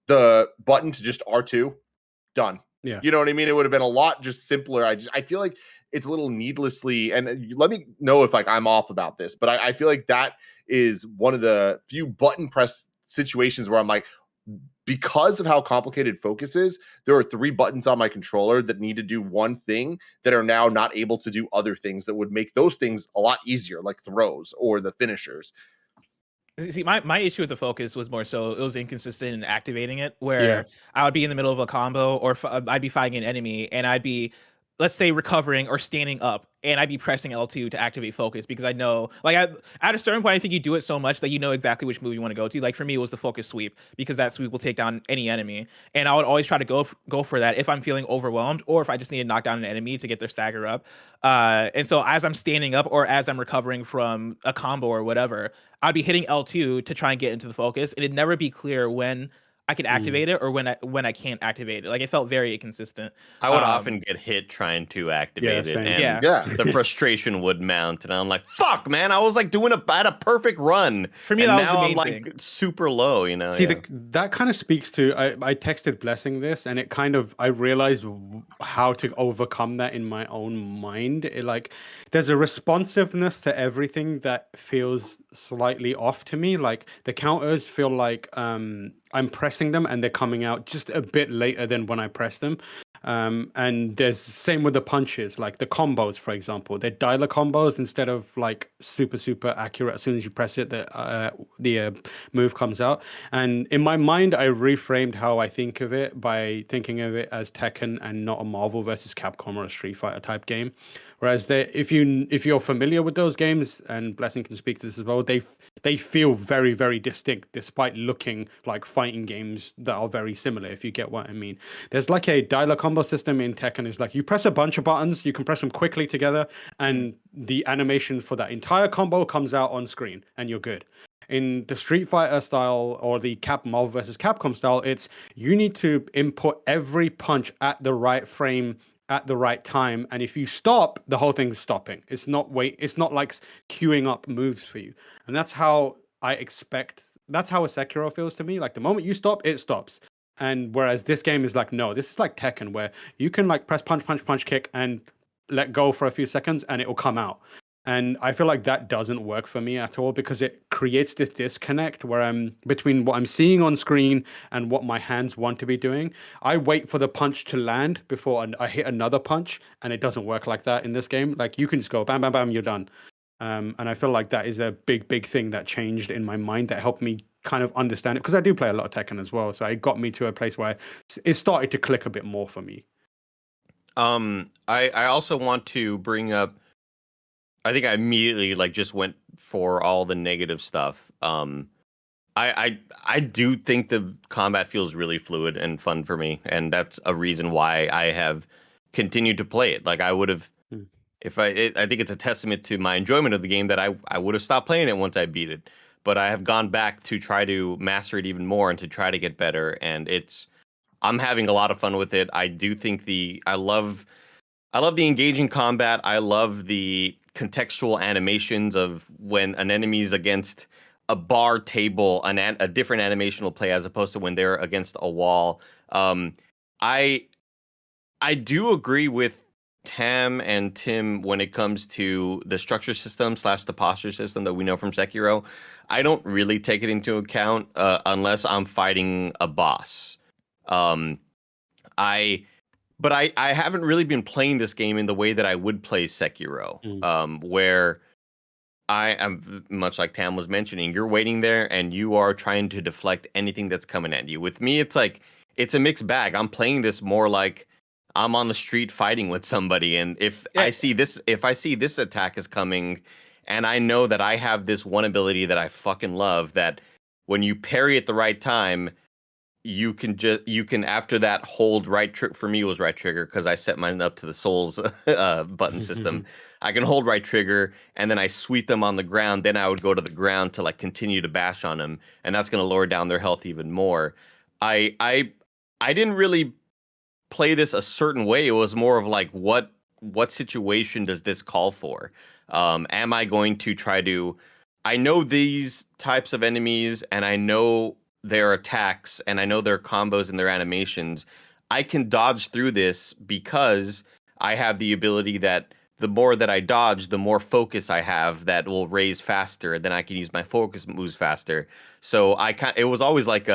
the button to just R2, done. Yeah. You know what I mean? It would have been a lot just simpler. I feel like it's a little needlessly, and let me know if like I'm off about this, but I feel like that is one of the few button press situations where I'm like, because of how complicated focus is, there are 3 buttons on my controller that need to do one thing that are now not able to do other things that would make those things a lot easier, like throws or the finishers. See, my issue with the focus was more so it was inconsistent in activating it, where I would be in the middle of a combo or I'd be fighting an enemy and I'd be let's say recovering or standing up, and I'd be pressing L2 to activate focus because I know, like, at a certain point, I think you do it so much that you know exactly which move you want to go to. Like for me, it was the focus sweep because that sweep will take down any enemy, and I would always try to go for that if I'm feeling overwhelmed or if I just need to knock down an enemy to get their stagger up. And so as I'm standing up or as I'm recovering from a combo or whatever, I'd be hitting L2 to try and get into the focus, and it'd never be clear when I could activate it or when I can't activate it. Like it felt very inconsistent. I would often get hit trying to activate it, same. and Yeah. the frustration would mount, and I'm like, "Fuck, man! I was like I had a perfect run For me, and that was now the I'm main like thing. super low." You know, See, yeah. that kind of speaks to I texted Blessing this, and it kind of I realized how to overcome that in my own mind. Like, there's a responsiveness to everything that feels slightly off to me. Like the counters feel like I'm pressing them and they're coming out just a bit later than when I press them. And there's the same with the punches, like the combos, for example, they're dialer combos instead of like super accurate. As soon as you press it, the move comes out. And in my mind, I reframed how I think of it by thinking of it as Tekken and not a Marvel versus Capcom or a Street Fighter type game. Whereas if you're familiar with those games, and Blessing can speak to this as well, they feel very distinct, despite looking like fighting games that are very similar. If you get what I mean, there's like a dialer combo system in Tekken. Is like you press a bunch of buttons, you can press them quickly together, and the animation for that entire combo comes out on screen, and you're good. In the Street Fighter style or the Marvel versus Capcom style, it's you need to input every punch at the right frame at the right time, and if you stop, the whole thing's stopping. It's not like queuing up moves for you. And that's how I expect, that's how a Sekiro feels to me. Like the moment you stop, it stops. And whereas this game is like, no, this is like Tekken, where you can like press punch, kick, and let go for a few seconds and it will come out. And I feel like that doesn't work for me at all because it creates this disconnect where I'm between what I'm seeing on screen and what my hands want to be doing. I wait for the punch to land before I hit another punch, and it doesn't work like that in this game. Like you can just go bam, bam, bam, you're done. And I feel like that is a big thing that changed in my mind that helped me kind of understand it, because I do play a lot of Tekken as well. So it got me to a place where it started to click a bit more for me. I also want to bring up, I think I immediately like just went for all the negative stuff. I do think the combat feels really fluid and fun for me, and that's a reason why I have continued to play it. Like I would have, I think it's a testament to my enjoyment of the game that I would have stopped playing it once I beat it, but I have gone back to try to master it even more and to try to get better, and I'm having a lot of fun with it. I do think I love the engaging combat. I love the contextual animations of when an enemy's against a bar table, a different animation will play as opposed to when they're against a wall. I do agree with Tam and Tim when it comes to the structure system / the posture system that we know from Sekiro. I don't really take it into account unless I'm fighting a boss. But I haven't really been playing this game in the way that I would play Sekiro, where I am, much like Tam was mentioning, you're waiting there and you are trying to deflect anything that's coming at you. With me, it's like, it's a mixed bag. I'm playing this more like I'm on the street fighting with somebody, and if I see this attack is coming, and I know that I have this one ability that I fucking love, that when you parry at the right time, you can after that hold right trigger. For me, it was right trigger because I set mine up to the Souls button system. I can hold right trigger and then I sweep them on the ground. Then I would go to the ground to like continue to bash on them, and that's going to lower down their health even more. I didn't really play this a certain way. It was more of like, what situation does this call for? Am I going to try to? I know these types of enemies, and I know their attacks, and I know their combos and their animations. I can dodge through this because I have the ability that the more that I dodge, the more focus I have that will raise faster. Then I can use my focus moves faster. So it was always like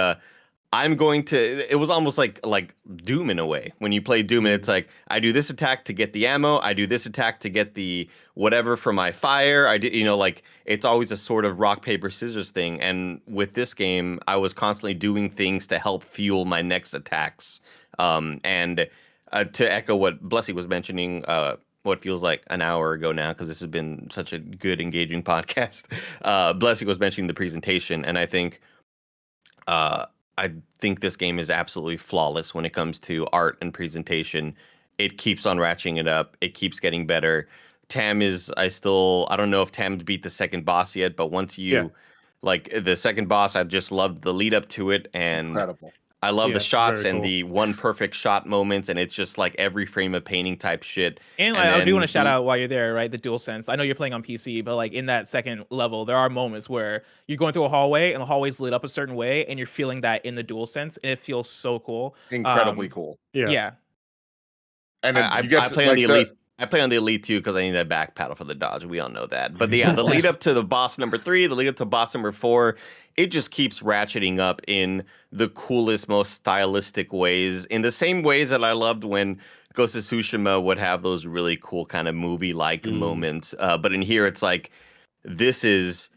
it was almost like Doom in a way. When you play Doom, and it's like, I do this attack to get the ammo, I do this attack to get the whatever for my fire. I did, like, it's always a sort of rock, paper, scissors thing. And with this game, I was constantly doing things to help fuel my next attacks. And To echo what Blessy was mentioning, what feels like an hour ago now, because this has been such a good, engaging podcast. Blessy was mentioning the presentation, and I think this game is absolutely flawless when it comes to art and presentation. It keeps on ratcheting it up. It keeps getting better. I don't know if Tam's beat the second boss yet, but once you like the second boss, I've just loved the lead up to it, and Incredible. I love the it's shots very and cool. the one perfect shot moments, and it's just like every frame of painting type shit. And I do want to shout out while you're there, right? The DualSense. I know you're playing on PC, but like in that second level, there are moments where you're going through a hallway and the hallway's lit up a certain way, and you're feeling that in the DualSense, and it feels so cool. Incredibly cool. Yeah. And then I you get to play on like the Elite. I play on the Elite too because I need that back paddle for the dodge. We all know that. But the lead up to the boss number 3, the lead up to boss number 4, it just keeps ratcheting up in the coolest, most stylistic ways. In the same ways that I loved when Ghost of Tsushima would have those really cool kind of movie-like moments. But in here, it's like this is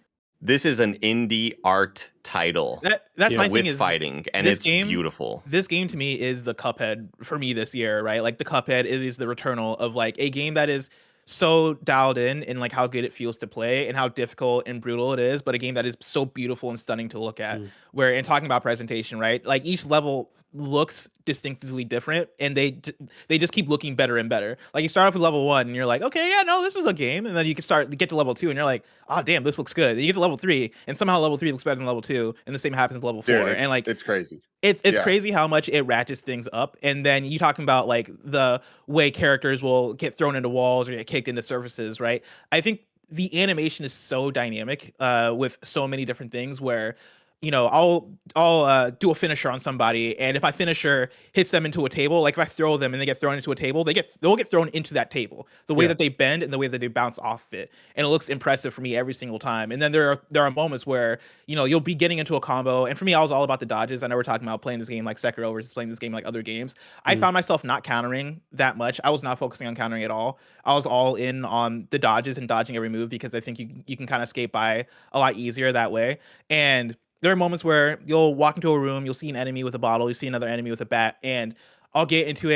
an indie art title. That's my with thing is fighting, and this it's game, beautiful. This game to me is the Cuphead for me this year, right? Like the Cuphead is the returnal of like a game that is so dialed in like how good it feels to play and how difficult and brutal it is, but a game that is so beautiful and stunning to look at. Where in talking about presentation, right? Like each level looks distinctively different, and they just keep looking better and better. Like you start off with level 1 and you're like, okay, yeah, no, this is a game, and then you can get to level 2 and you're like, oh damn, this looks good. And you get to level 3 and somehow level 3 looks better than level 2, and the same happens with level 4. Dude, and like it's crazy. It's crazy how much it ratchets things up. And then you talking about like the way characters will get thrown into walls or get kicked into surfaces, right? I think the animation is so dynamic with so many different things where I'll do a finisher on somebody, and if my finisher hits them into a table, like if I throw them and they get thrown into a table, they'll get thrown into that table. The way that they bend and the way that they bounce off of it, and it looks impressive for me every single time. And then there are moments where you'll be getting into a combo, and for me, I was all about the dodges. I know we're talking about playing this game like Sekiro versus playing this game like other games. I found myself not countering that much. I was not focusing on countering at all. I was all in on the dodges and dodging every move because I think you can kind of skate by a lot easier that way. And there are moments where you'll walk into a room, you'll see an enemy with a bottle, you see another enemy with a bat, and I'll get into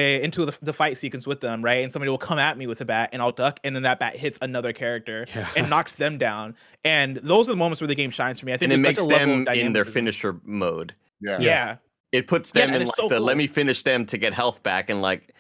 the fight sequence with them, right? And somebody will come at me with a bat, and I'll duck, and then that bat hits another character and knocks them down. And those are the moments where the game shines for me. I think and it there's makes such a level them of in their dynamicism. finisher mode. Yeah. It puts them in it's like so the cool. let me finish them to get health back, and like,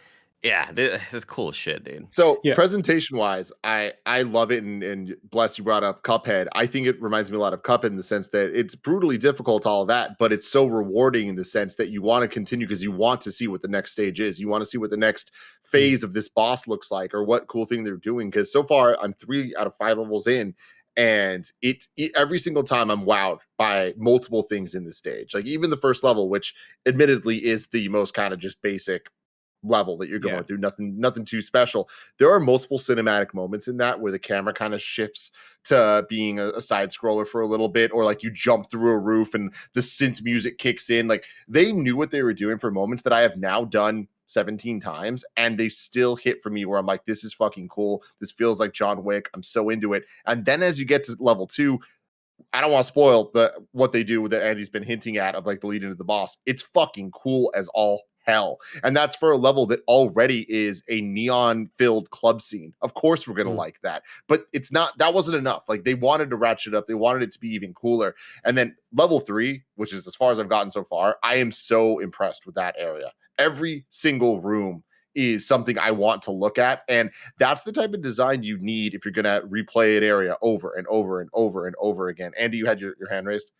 this is cool shit, dude. So presentation wise, I love it, and bless you brought up Cuphead. I think it reminds me a lot of Cuphead in the sense that it's brutally difficult, all of that, but it's so rewarding in the sense that you want to continue because you want to see what the next stage is. You want to see what the next phase of this boss looks like or what cool thing they're doing. Because so far I'm 3 out of 5 levels in, and it every single time I'm wowed by multiple things in the stage. Like even the first level, which admittedly is the most kind of just basic level that you're going through, nothing too special. There are multiple cinematic moments in that where the camera kind of shifts to being a side scroller for a little bit, or like you jump through a roof and the synth music kicks in. Like they knew what they were doing for moments that I have now done 17 times, and they still hit for me where I'm like, this is fucking cool. This feels like John Wick. I'm so into it. And then as you get to level 2, I don't want to spoil what they do that Andy's been hinting at of like the lead into the boss. It's fucking cool as all hell. And that's for a level that already is a neon filled club scene. Of course we're going to like that, but that wasn't enough. Like they wanted to ratchet up. They wanted it to be even cooler. And then level 3, which is as far as I've gotten so far, I am so impressed with that area. Every single room is something I want to look at. And that's the type of design you need if you're going to replay an area over and over and over and over again. Andy, you had your hand raised?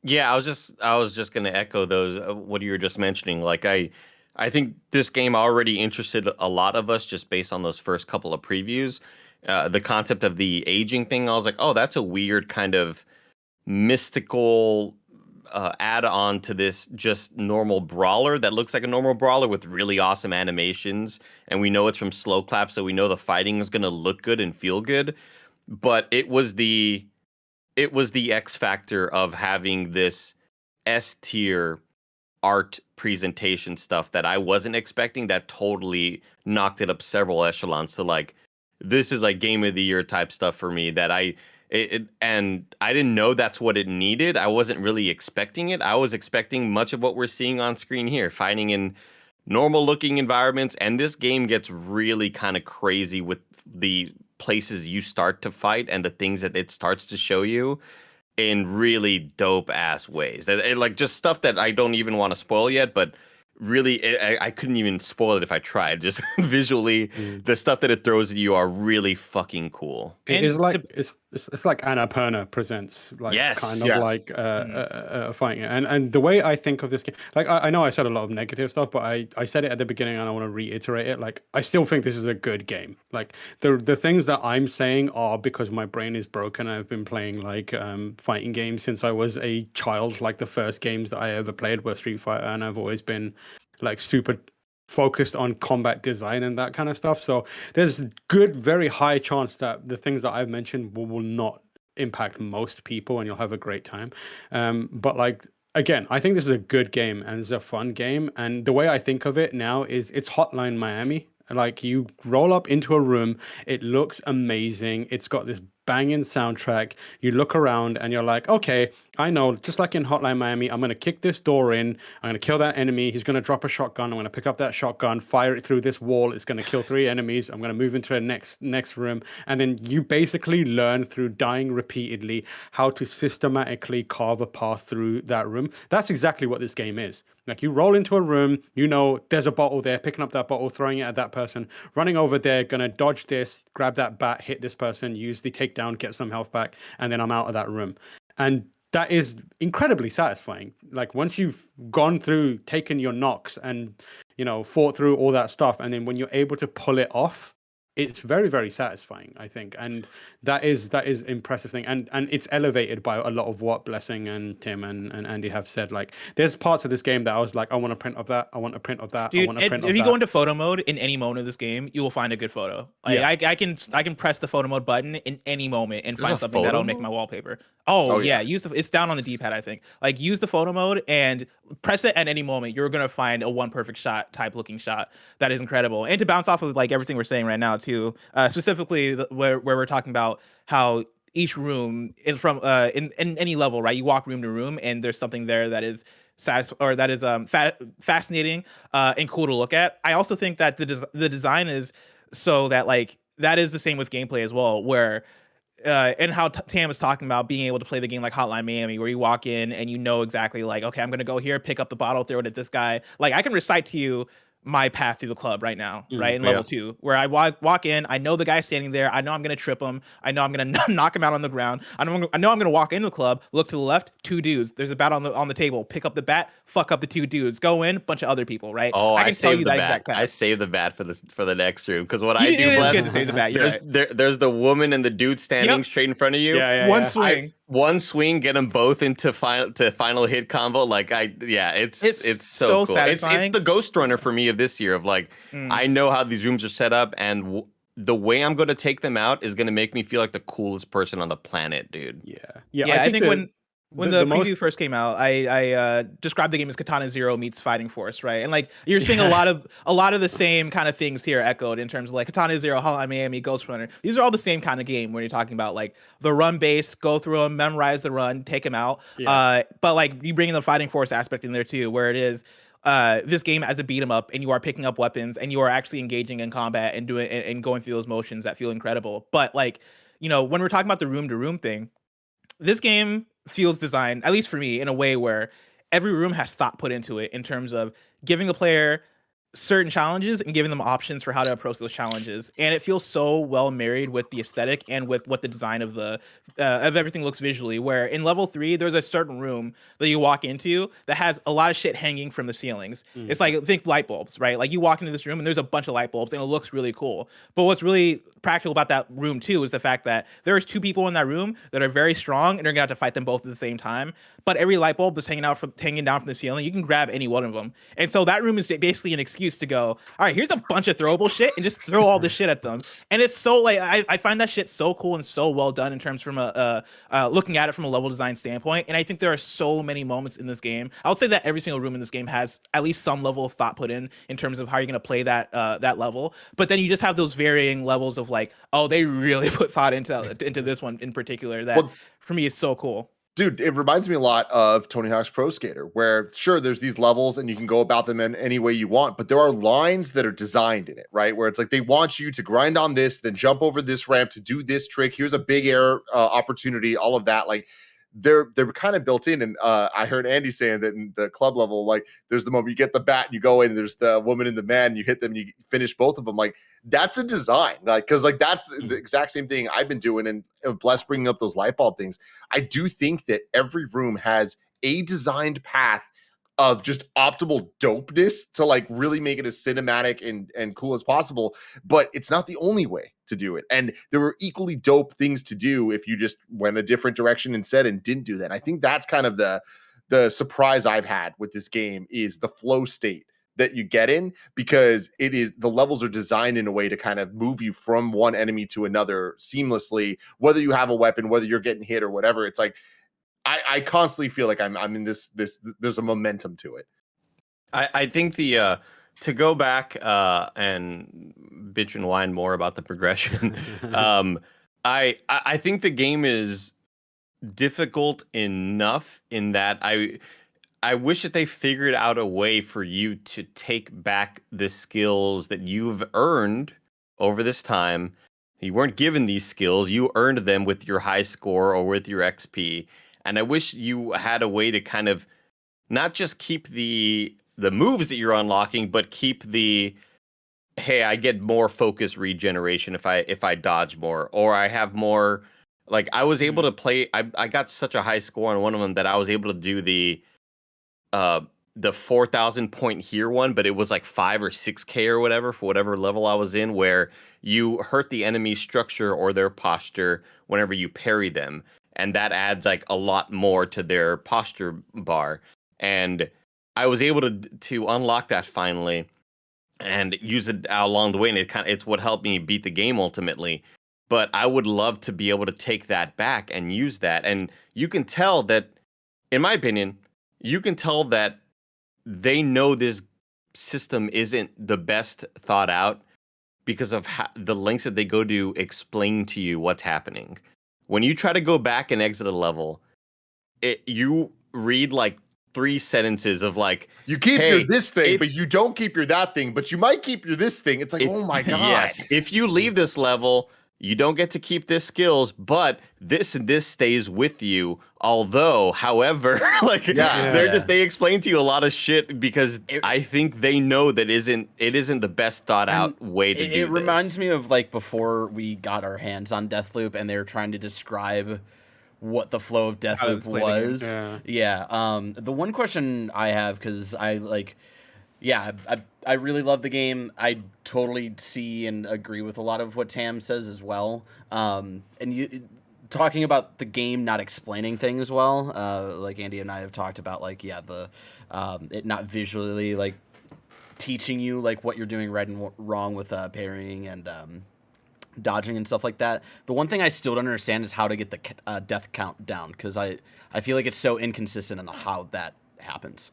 Yeah, I was just going to echo those, what you were just mentioning. Like I think this game already interested a lot of us just based on those first couple of previews. The concept of the aging thing, I was like, oh, that's a weird kind of mystical add-on to this just normal brawler that looks like a normal brawler with really awesome animations. And we know it's from Slow Clap, so we know the fighting is going to look good and feel good. But it was the X factor of having this S tier art presentation stuff that I wasn't expecting, that totally knocked it up several echelons to like, this is like game of the year type stuff for me that and I didn't know that's what it needed. I wasn't really expecting it. I was expecting much of what we're seeing on screen here, fighting in normal looking environments, and this game gets really kind of crazy with the places you start to fight and the things that it starts to show you in really dope ass ways. Like just stuff that I don't even want to spoil yet, but really I couldn't even spoil it if I tried. Just visually, the stuff that it throws at you are really fucking cool. It is like it's like Annapurna presents like like fighting, and the way I think of this game, like I know I said a lot of negative stuff, but I said it at the beginning and I want to reiterate it. Like I still think this is a good game. Like the things that I'm saying are because my brain is broken. I've been playing like fighting games since I was a child. Like the first games that I ever played were Street Fighter, and I've always been like super focused on combat design and that kind of stuff. So there's very high chance that the things that I've mentioned will not impact most people and you'll have a great time. But like, again, I think this is a good game and it's a fun game. And the way I think of it now is it's Hotline Miami. Like you roll up into a room, it looks amazing. It's got this banging soundtrack. You look around and you're like, okay, I know, just like in Hotline Miami, I'm going to kick this door in. I'm going to kill that enemy. He's going to drop a shotgun. I'm going to pick up that shotgun, fire it through this wall. It's going to kill 3 enemies. I'm going to move into the next room. And then you basically learn through dying repeatedly how to systematically carve a path through that room. That's exactly what this game is. Like you roll into a room, you know, there's a bottle there, picking up that bottle, throwing it at that person, running over there, going to dodge this, grab that bat, hit this person, use the takedown, get some health back, and then I'm out of that room. And that is incredibly satisfying. Like once you've gone through, taken your knocks and, you know, fought through all that stuff. And then when you're able to pull it off, it's very, very satisfying, I think. And that is impressive thing. And it's elevated by a lot of what Blessing and Tim and Andy have said. Like there's parts of this game that I was like, I want a print of that. I want a print of that. Dude, I want a print of that. If you go into photo mode in any moment of this game, you will find a good photo. Like, I can press the photo mode button in any moment and find something that'll make my wallpaper. Oh yeah. It's down on the D-pad, I think. Like use the photo mode and press it at any moment. You're gonna find a one perfect shot type looking shot that is incredible. And to bounce off of like everything we're saying right now too, specifically where we're talking about how each room in any level, right? You walk room to room and there's something there that is fascinating and cool to look at. I also think that the design is so that like that is the same with gameplay as well, where and how Tam was talking about being able to play the game like Hotline Miami, where you walk in and you know exactly like, okay, I'm going to go here, pick up the bottle, throw it at this guy. Like I can recite to you my path through the club right now, right? In level 2, where I walk in, I know the guy standing there. I know I'm going to trip him. I know I'm going to knock him out on the ground. I know I'm going to walk into the club, look to the left, 2 dudes. There's a bat on the table. Pick up the bat, fuck up the 2 dudes. Go in, bunch of other people, right? Oh, I can tell you that exact path. I saved the bat for the next room because what I do is good to save the bat. There's the woman and the dude standing straight in front of you. One swing. One swing, get them both into final hit combo. Like it's so cool. Satisfying. It's the Ghost Runner for me of this year. Of like, I know how these rooms are set up, and the way I'm going to take them out is going to make me feel like the coolest person on the planet, dude. Yeah. I think when the preview first came out, I described the game as Katana Zero meets Fighting Force, right? And like you're seeing a lot of the same kind of things here echoed in terms of like Katana Zero, Hotline Miami, Ghost Runner. These are all the same kind of game when you're talking about like the run base, go through them, memorize the run, take them out. But like you bring in the Fighting Force aspect in there too, where it is this game as a beat 'em up, and you are picking up weapons, and you are actually engaging in combat and doing and going through those motions that feel incredible. But like, you know, when we're talking about the room to room thing, this game feels designed, at least for me, in a way where every room has thought put into it in terms of giving the player certain challenges and giving them options for how to approach those challenges. And it feels so well married with the aesthetic and with what the design of the of everything looks visually, where in level 3 there's a certain room that you walk into that has a lot of shit hanging from the ceilings. It's like, think light bulbs, right? Like you walk into this room and there's a bunch of light bulbs and it looks really cool. But what's really practical about that room too is the fact that there's 2 people in that room that are very strong and they're gonna have to fight them both at the same time. But every light bulb that's hanging down from the ceiling, you can grab any one of them. And so that room is basically an excuse to go, all right, here's a bunch of throwable shit and just throw all this shit at them. And it's so like I find that shit so cool and so well done in terms from looking at it from a level design standpoint. And I think there are so many moments in this game. I would say that every single room in this game has at least some level of thought put in terms of how you're going to play that level. But then you just have those varying levels of like, oh, they really put thought into this one in particular that for me is so cool. Dude, it reminds me a lot of Tony Hawk's Pro Skater, where sure, there's these levels and you can go about them in any way you want, but there are lines that are designed in it, right? Where it's like they want you to grind on this, then jump over this ramp to do this trick. Here's a big air opportunity, all of that. Like they're kind of built in. And I heard Andy saying that in the club level, like there's the moment you get the bat and you go in, and there's the woman and the man, you hit them, and you finish both of them. Like that's a design, like because like that's the exact same thing I've been doing. And Bless bringing up those light bulb things. I do think that every room has a designed path of just optimal dopeness to like really make it as cinematic and cool as possible, but it's not the only way to do it. And there were equally dope things to do if you just went a different direction instead and didn't do that. And I think that's kind of the surprise I've had with this game is the flow state that you get in, because it is the levels are designed in a way to kind of move you from one enemy to another seamlessly, whether you have a weapon, whether you're getting hit or whatever. It's like I constantly feel like I'm in this there's a momentum to it. I think the to go back and bitch and whine more about the progression. I think the game is difficult enough in that I wish that they figured out a way for you to take back the skills that you've earned over this time. You weren't given these skills. You earned them with your high score or with your XP. And I wish you had a way to kind of not just keep the moves that you're unlocking, but keep the, hey, I get more focus regeneration if I dodge more, or I have more. Like I was able to play. I got such a high score on one of them that I was able to do the 4,000 point here one, but it was like 5 or 6K or whatever for whatever level I was in, where you hurt the enemy structure or their posture whenever you parry them. And that adds like a lot more to their posture bar. And I was able to unlock that finally and use it along the way. And it's what helped me beat the game ultimately. But I would love to be able to take that back and use that. And you can tell that, in my opinion, you can tell that they know this system isn't the best thought out because of the lengths that they go to explain to you what's happening. When you try to go back and exit a level, you read like 3 sentences of like, you keep your this thing, but you don't keep your that thing, but you might keep your this thing. It's like, oh my God. Yes. If you leave this level, you don't get to keep this skills, but this and this stays with you. Although, however, like they explain to you a lot of shit because I think they know that it isn't the best thought out way to do this. It reminds me of like before we got our hands on Deathloop and they were trying to describe what the flow of Deathloop was. The one question I have, because I really love the game. I totally see and agree with a lot of what Tam says as well. And you talking about the game not explaining things well, like Andy and I have talked about, like it not visually like teaching you like what you're doing right and wrong with parrying and dodging and stuff like that. The one thing I still don't understand is how to get the death count down, because I feel like it's so inconsistent in how that happens.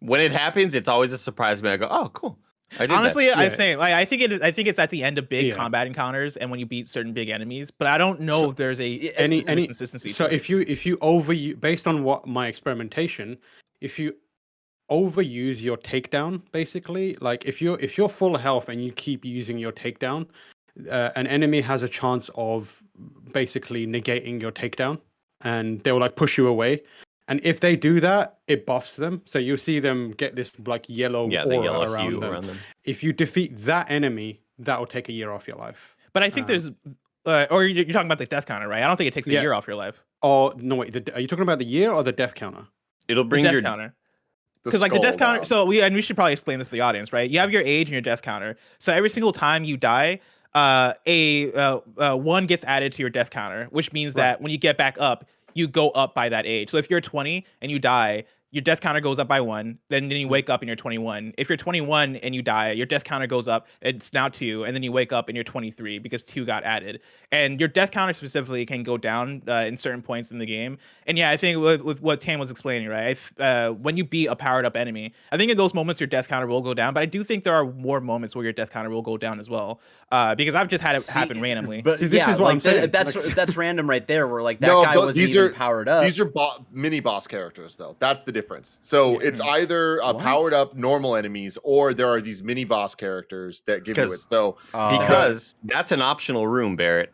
When it happens, it's always a surprise to me. I go, "Oh, cool." Honestly, I say like I think it's at the end of big combat encounters and when you beat certain big enemies. But I don't know if there's any consistency. So if you overuse, based on what my experimentation, if you overuse your takedown, basically, like if you're full health and you keep using your takedown, an enemy has a chance of basically negating your takedown, and they will like push you away. And if they do that, it buffs them. So you see them get this like yellow aura around them. If you defeat that enemy, that will take a year off your life. But I think there's, or you're talking about the death counter, right? I don't think it takes a year off your life. Oh no, wait. Are you talking about the year or the death counter? It'll bring the your death counter. Because like the death counter, so we should probably explain this to the audience, right? You have your age and your death counter. So every single time you die, one gets added to your death counter, which means that when you get back up, you go up by that age. So if you're 20 and you die, your death counter goes up by 1. Then you wake up and you're 21. If you're 21 and you die, your death counter goes up. It's now 2, and then you wake up and you're 23 because 2 got added. And your death counter specifically can go down in certain points in the game. And yeah, I think with what Tam was explaining, right? When you beat a powered up enemy, I think in those moments your death counter will go down. But I do think there are more moments where your death counter will go down as well, because I've just had it happen randomly. But See, this yeah, is what I'm saying. That's random right there. Where like that No, guy wasn't even powered up. These are mini boss characters, though. That's the difference. So it's either powered up normal enemies, or there are these mini boss characters that give you it. So because that's an optional room, Barrett,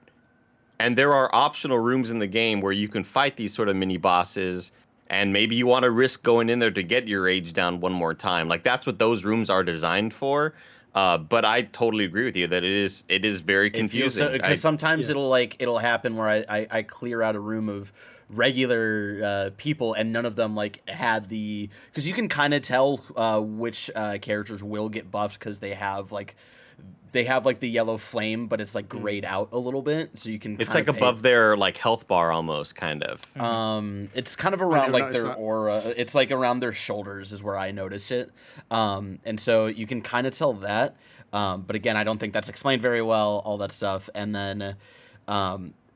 and there are optional rooms in the game where you can fight these sort of mini bosses, and maybe you want to risk going in there to get your age down one more time. Like that's what those rooms are designed for. But I totally agree with you that it is very confusing. Because sometimes it'll happen where I clear out a room of regular people and none of them like had because you can kind of tell which characters will get buffed because they have like the yellow flame, but it's like grayed out a little bit, so you can. It's like above their like health bar almost, kind of. It's kind of around like their aura. It's like around their shoulders is where I noticed it, and so you can kind of tell that. But again, I don't think that's explained very well. All that stuff, and then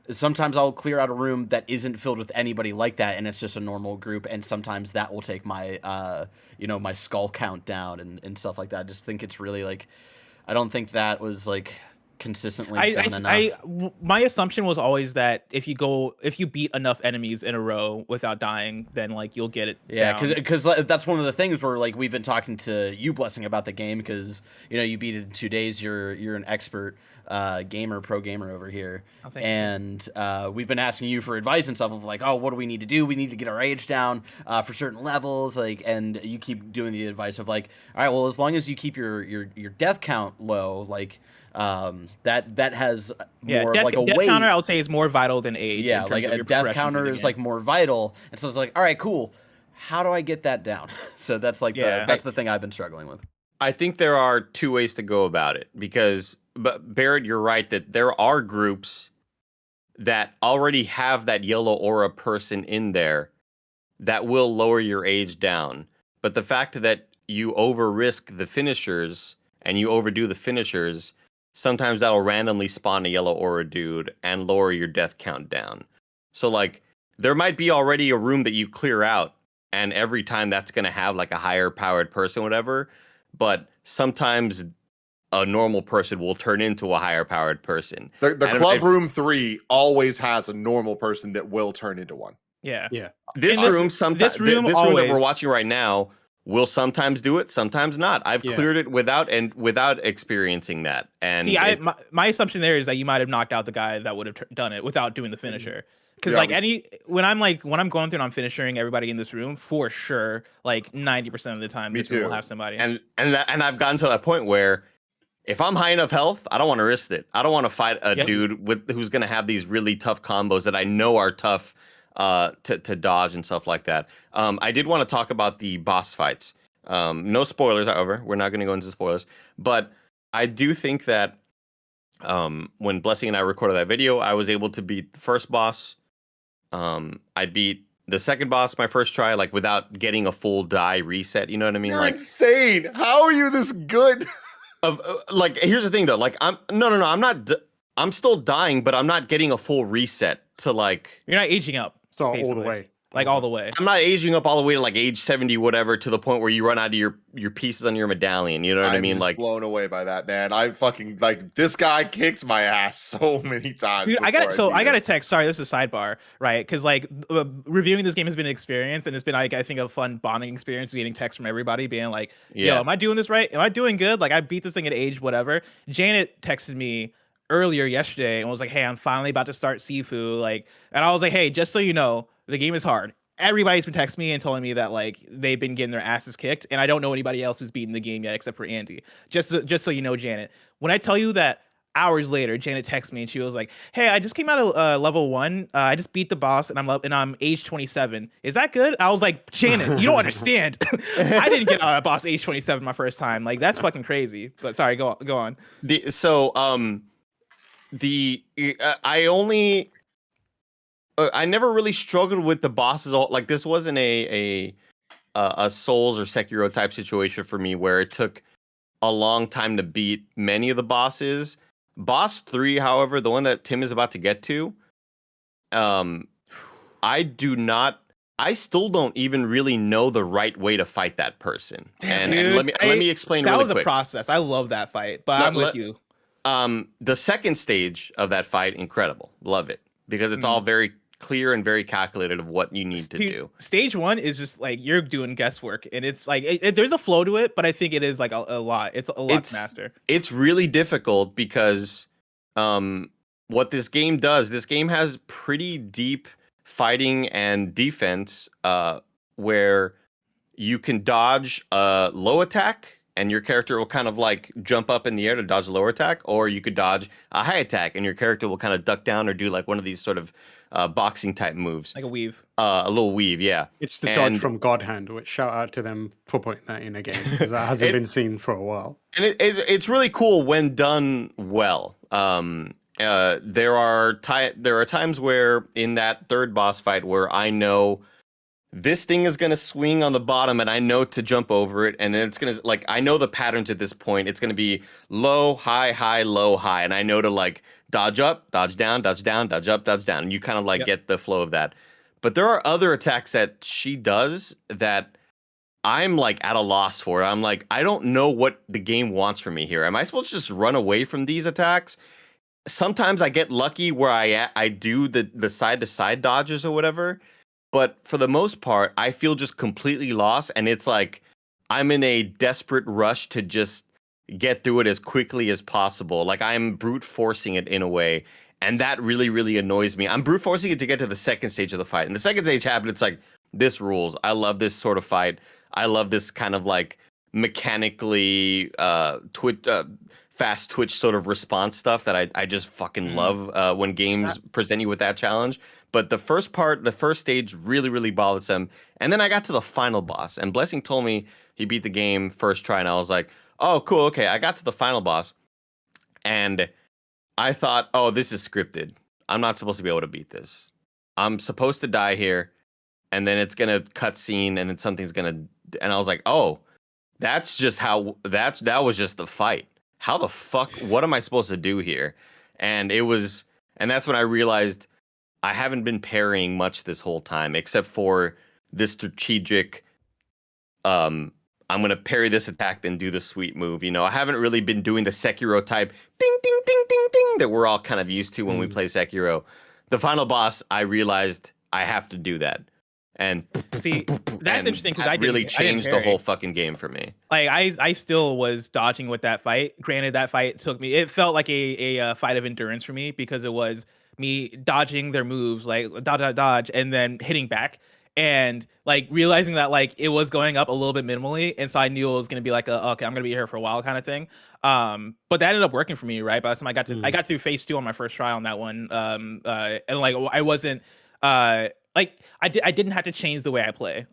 sometimes I'll clear out a room that isn't filled with anybody like that, and it's just a normal group, and sometimes that will take my my skull count down and stuff like that. I just think it's really like. I don't think that was like consistently done enough. My assumption was always that if you beat enough enemies in a row without dying, then like you'll get it. Yeah, because that's one of the things where like we've been talking to you, Blessing, about the game because you beat it in 2 days. You're an expert pro gamer over here, and we've been asking you for advice and stuff of like, oh, what do we need to do? We need to get our age down for certain levels, like, and you keep doing the advice of like, all right, well, as long as you keep your death count low, like. That has more of like a death weight. Counter, I would say, is more vital than age. Yeah, like a death counter is like more vital, and so it's like, all right, cool. How do I get that down? So that's like that's the thing I've been struggling with. I think there are 2 ways to go about it but Barrett, you're right that there are groups that already have that yellow aura person in there that will lower your age down. But the fact that you over risk the finishers and you overdo the finishers, sometimes that'll randomly spawn a yellow aura dude and lower your death count down. So like there might be already a room that you clear out, and every time that's going to have like a higher powered person, whatever. But sometimes a normal person will turn into a higher powered person. The club room 3 always has a normal person that will turn into one. Yeah. This room that we're watching right now will sometimes do it, sometimes not. I've cleared it without experiencing that. And see, my assumption there is that you might have knocked out the guy that would have done it without doing the finisher. Because when I'm going through and I'm finishing everybody in this room, for sure, like 90% of the time, this will have somebody. And I've gotten to that point where if I'm high enough health, I don't want to risk it. I don't want to fight a dude who's going to have these really tough combos that I know are tough to dodge and stuff like that. I did want to talk about the boss fights. No spoilers, however. We're not going to go into spoilers. But I do think that when Blessing and I recorded that video, I was able to beat the first boss. I beat the second boss my first try, like without getting a full die reset. You know what I mean? You're like insane. How are you this good? Like, here's the thing though. Like, I'm not. I'm still dying, but I'm not getting a full reset to like. You're not aging up. So all the way. Like all the way. I'm not aging up all the way to like age 70, whatever, to the point where you run out of your pieces on your medallion. You know what I mean? I'm like blown away by that, man. I fucking like this guy kicked my ass so many times. Dude, I got a text. Sorry, this is a sidebar, right? Because like reviewing this game has been an experience, and it's been like I think a fun bonding experience. Getting texts from everybody being like, "Yo, am I doing this right? Am I doing good? Like I beat this thing at age whatever." Janet texted me earlier yesterday and was like, "Hey, I'm finally about to start Sifu." Like, and I was like, "Hey, just so you know, the game is hard." Everybody's been texting me and telling me that like they've been getting their asses kicked, and I don't know anybody else who's beaten the game yet except for Andy. Just so you know, Janet, when I tell you that hours later, Janet texted me and she was like, "Hey, I just came out of level 1. I just beat the boss, and I'm age 27. Is that good?" I was like, "Janet, you don't understand. I didn't get out of boss age 27 my first time. Like that's fucking crazy." But sorry, go on. I never really struggled with the bosses. Like this wasn't a a Souls or Sekiro type situation for me where it took a long time to beat many of the bosses. Boss 3, however, the one that Tim is about to get to, I still don't even really know the right way to fight that person. Damn, And dude, let me explain that really was quick. a process. I love that fight, but I'm with you. The second stage of that fight, incredible. Love it. Because it's all very clear and very calculated of what you need to do. Stage 1 is just like you're doing guesswork, and it's like there's a flow to it, but I think it is like a lot. It's a lot to master. It's really difficult because what this game does, this game has pretty deep fighting and defense where you can dodge a low attack and your character will kind of like jump up in the air to dodge a lower attack, or you could dodge a high attack and your character will kind of duck down or do like one of these sort of boxing type moves. Like a weave. A little weave, yeah. It's the dodge from God Hand, which shout out to them for putting that in again, because that hasn't been seen for a while. And it's really cool when done well. There are times where in that third boss fight where I know this thing is going to swing on the bottom and I know to jump over it, and then it's going to, like, I know the patterns at this point. It's going to be low, high, low, high, and I know to like dodge up, dodge down, dodge up, dodge down, and you kind of like get the flow of that. But there are other attacks that she does that I'm like at a loss for. I'm like, I don't know what the game wants from me here. Am I supposed to just run away from these attacks? Sometimes I get lucky where I do the side to side dodges or whatever. But for the most part, I feel just completely lost. And it's like I'm in a desperate rush to just get through it as quickly as possible. Like I'm brute forcing it in a way. And that really, really annoys me. I'm brute forcing it to get to the second stage of the fight. And the second stage happened. It's like, this rules. I love this sort of fight. I love this kind of like mechanically fast twitch sort of response stuff that I just fucking love when games present you with that challenge. But the first stage really, really bothersome. And then I got to the final boss, and Blessing told me he beat the game first try, and I was like, oh, cool, okay. I got to the final boss, and I thought, oh, this is scripted. I'm not supposed to be able to beat this. I'm supposed to die here, and then it's gonna cutscene, and then something's gonna. And I was like, oh, that's just how that was just the fight. How the fuck? What am I supposed to do here? And that's when I realized I haven't been parrying much this whole time, except for this strategic. I'm gonna parry this attack, then do the sweet move. You know, I haven't really been doing the Sekiro type ding ding ding ding ding that we're all kind of used to when we play Sekiro. The final boss, I realized I have to do that. And see, that's interesting because I really changed the whole fucking game for me. Like I still was dodging with that fight. Granted, that fight took me. It felt like a fight of endurance for me because it was me dodging their moves, like dodge, and then hitting back, and like realizing that like it was going up a little bit minimally, and so I knew it was gonna be like okay, I'm gonna be here for a while kind of thing. But that ended up working for me, right? By the time I got through phase 2 on my first try on that one, and like I wasn't like I didn't have to change the way I play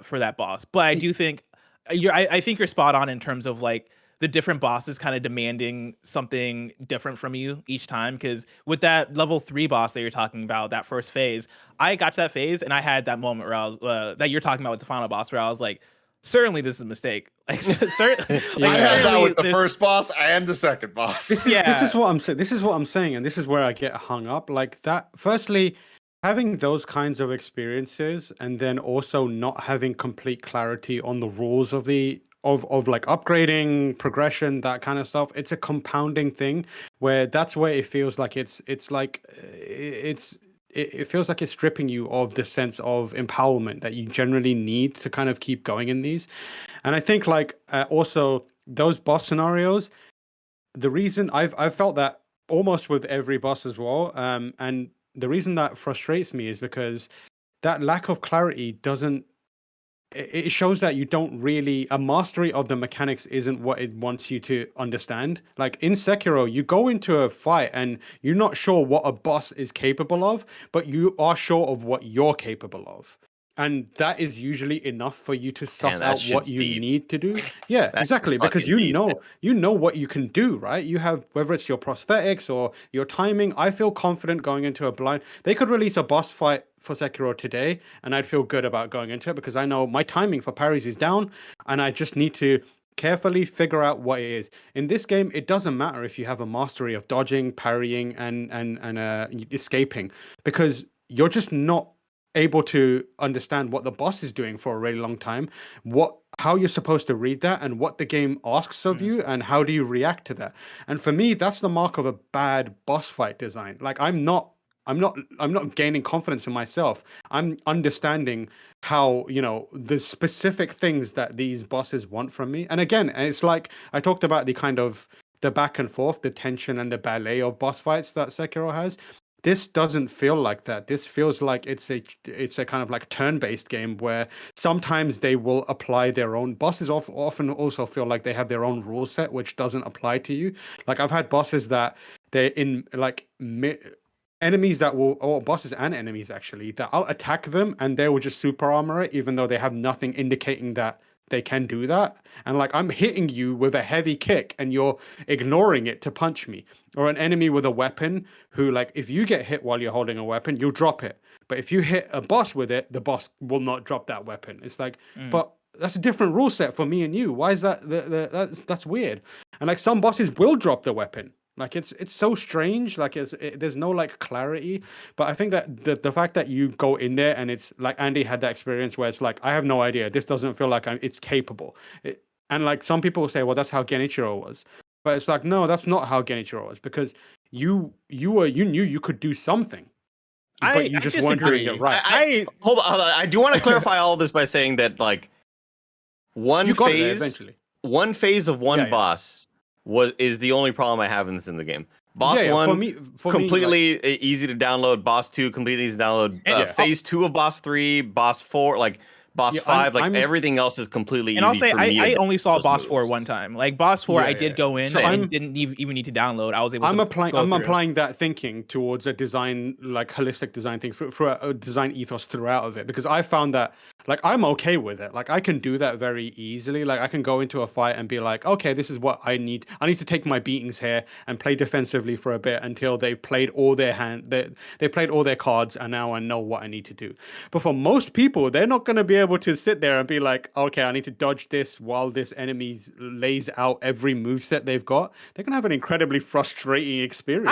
for that boss, but I do think I think you're spot on in terms of like the different bosses kind of demanding something different from you each time. Because with that level 3 boss that you're talking about, that first phase, I got to that phase and I had that moment where I was that you're talking about with the final boss, where I was like, certainly this is a mistake. Like, certainly, I had that with the first boss and the second boss. This is what I'm saying. This is what I'm saying, and this is where I get hung up. Like that. Firstly, having those kinds of experiences, and then also not having complete clarity on the rules of like upgrading, progression, that kind of stuff. It's a compounding thing where that's where it feels like it feels like it's stripping you of the sense of empowerment that you generally need to kind of keep going in these. And I think like also those boss scenarios, the reason I've felt that almost with every boss as well, and the reason that frustrates me is because that lack of clarity doesn't. It shows that you don't really, a mastery of the mechanics isn't what it wants you to understand. Like in Sekiro, you go into a fight and you're not sure what a boss is capable of, but you are sure of what you're capable of. And that is usually enough for you to suss that out what shit's you deep. need to do. Yeah, That's exactly. Because fucking deep. you know what you can do, right? You have, whether it's your prosthetics or your timing. I feel confident going into a blind. They could release a boss fight for Sekiro today, and I'd feel good about going into it because I know my timing for parries is down, and I just need to carefully figure out what it is. In this game, it doesn't matter if you have a mastery of dodging, parrying, and escaping, because you're just not able to understand what the boss is doing for a really long time, how you're supposed to read that, and what the game asks of you, and how do you react to that. And for me, that's the mark of a bad boss fight design. Like, I'm not gaining confidence in myself. I'm understanding how, the specific things that these bosses want from me. And again, it's like I talked about the back and forth, the tension and the ballet of boss fights that Sekiro has. This doesn't feel like that. This feels like it's a kind of like turn-based game where sometimes they will apply their own bosses. Often also feel like they have their own rule set which doesn't apply to you. Like, I've had bosses that they're in like enemies that will, or bosses and enemies actually, that I'll attack them and they will just super armor it, even though they have nothing indicating that they can do that. And like, I'm hitting you with a heavy kick and you're ignoring it to punch me. Or an enemy with a weapon who, like, if you get hit while you're holding a weapon, you'll drop it. But if you hit a boss with it, the boss will not drop that weapon. It's like, but that's a different rule set for me and you. Why is that? That's weird. And like, some bosses will drop the weapon. Like, it's so strange. Like, there's no like clarity. But I think that the fact that you go in there and it's like Andy had that experience where it's like, I have no idea. This doesn't feel like it's capable. And like, some people will say, well, that's how Genichiro was. But it's like, no, that's not how Genichiro was, because you knew you could do something, but you just weren't doing it right. Hold on. I do want to clarify all this by saying that, like, one You got it there phase eventually. one phase of one Yeah. boss is the only problem I have in the game. Boss Yeah, one, for completely easy to download. Boss two, completely easy to download. Phase two of boss three, boss four, like boss five, everything else is completely easy. And I'll say, for me I to only saw those boss moves. 4 one time. Like, boss 4, I did go in and didn't even need to download. I was able to I'm applying that thinking towards a design, like holistic design thing, for a design ethos throughout of it, because I found that, like, I'm okay with it. Like, I can do that very easily. Like, I can go into a fight and be like, okay, this is what I need. I need to take my beatings here and play defensively for a bit until they've played all their they played all their cards, and now I know what I need to do. But for most people, they're not going to be able to sit there and be like, okay, I need to dodge this while this enemy lays out every moveset they've got. They're going to have an incredibly frustrating experience.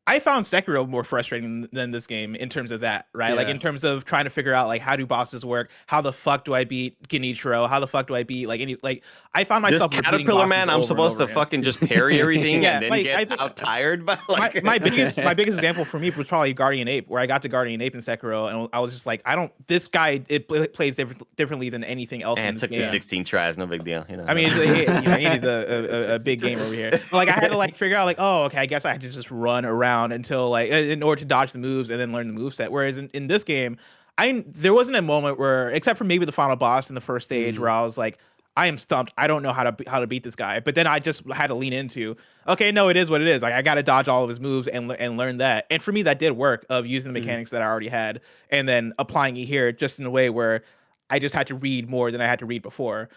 I found Sekiro more frustrating than this game in terms of that, right? Like, in terms of trying to figure out, like, how do bosses work? How the fuck do I beat Genichiro? How the fuck do I beat, like, I found myself this caterpillar man. I'm supposed to fucking just parry everything and then get out tired. But like, my biggest example for me was probably Guardian Ape, where I got to Guardian Ape in Sekiro, and I was just like, this guy plays differently than anything else in this took game. me 16 tries, no big deal. You know. I mean, he's a big gamer over here. But, like, I had to like figure out, like, oh, okay, I guess I had to just run around until, like, in order to dodge the moves and then learn the moveset. Whereas in this game, there wasn't a moment where, except for maybe the final boss in the first stage, where I was like, I am stumped. I don't know how to beat this guy. But then I just had to lean into, okay, no, it is what it is. Like, I got to dodge all of his moves and learn that. And for me, that did work, of using the mechanics that I already had and then applying it here, just in a way where I just had to read more than I had to read before.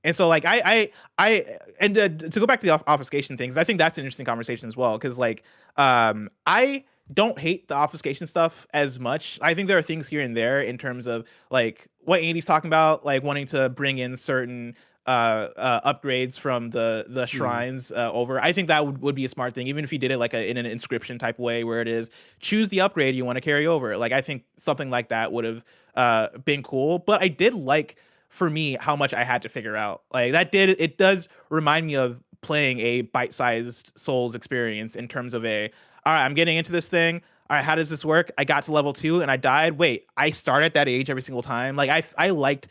And so, like, to go back to the obfuscation things, I think that's an interesting conversation as well. Because, like, I don't hate the obfuscation stuff as much. I think there are things here and there in terms of, like, what Andy's talking about, like wanting to bring in certain upgrades from the shrines over. I think that would be a smart thing, even if you did it like in an inscription type way, where it is choose the upgrade you want to carry over. Like, I think something like that would have been cool. But I did like, for me, how much I had to figure out. Like, it does remind me of playing a bite-sized Souls experience in terms of all right, I'm getting into this thing. All right, how does this work? I got to level 2 and I died. Wait, I start at that age every single time. Like, I liked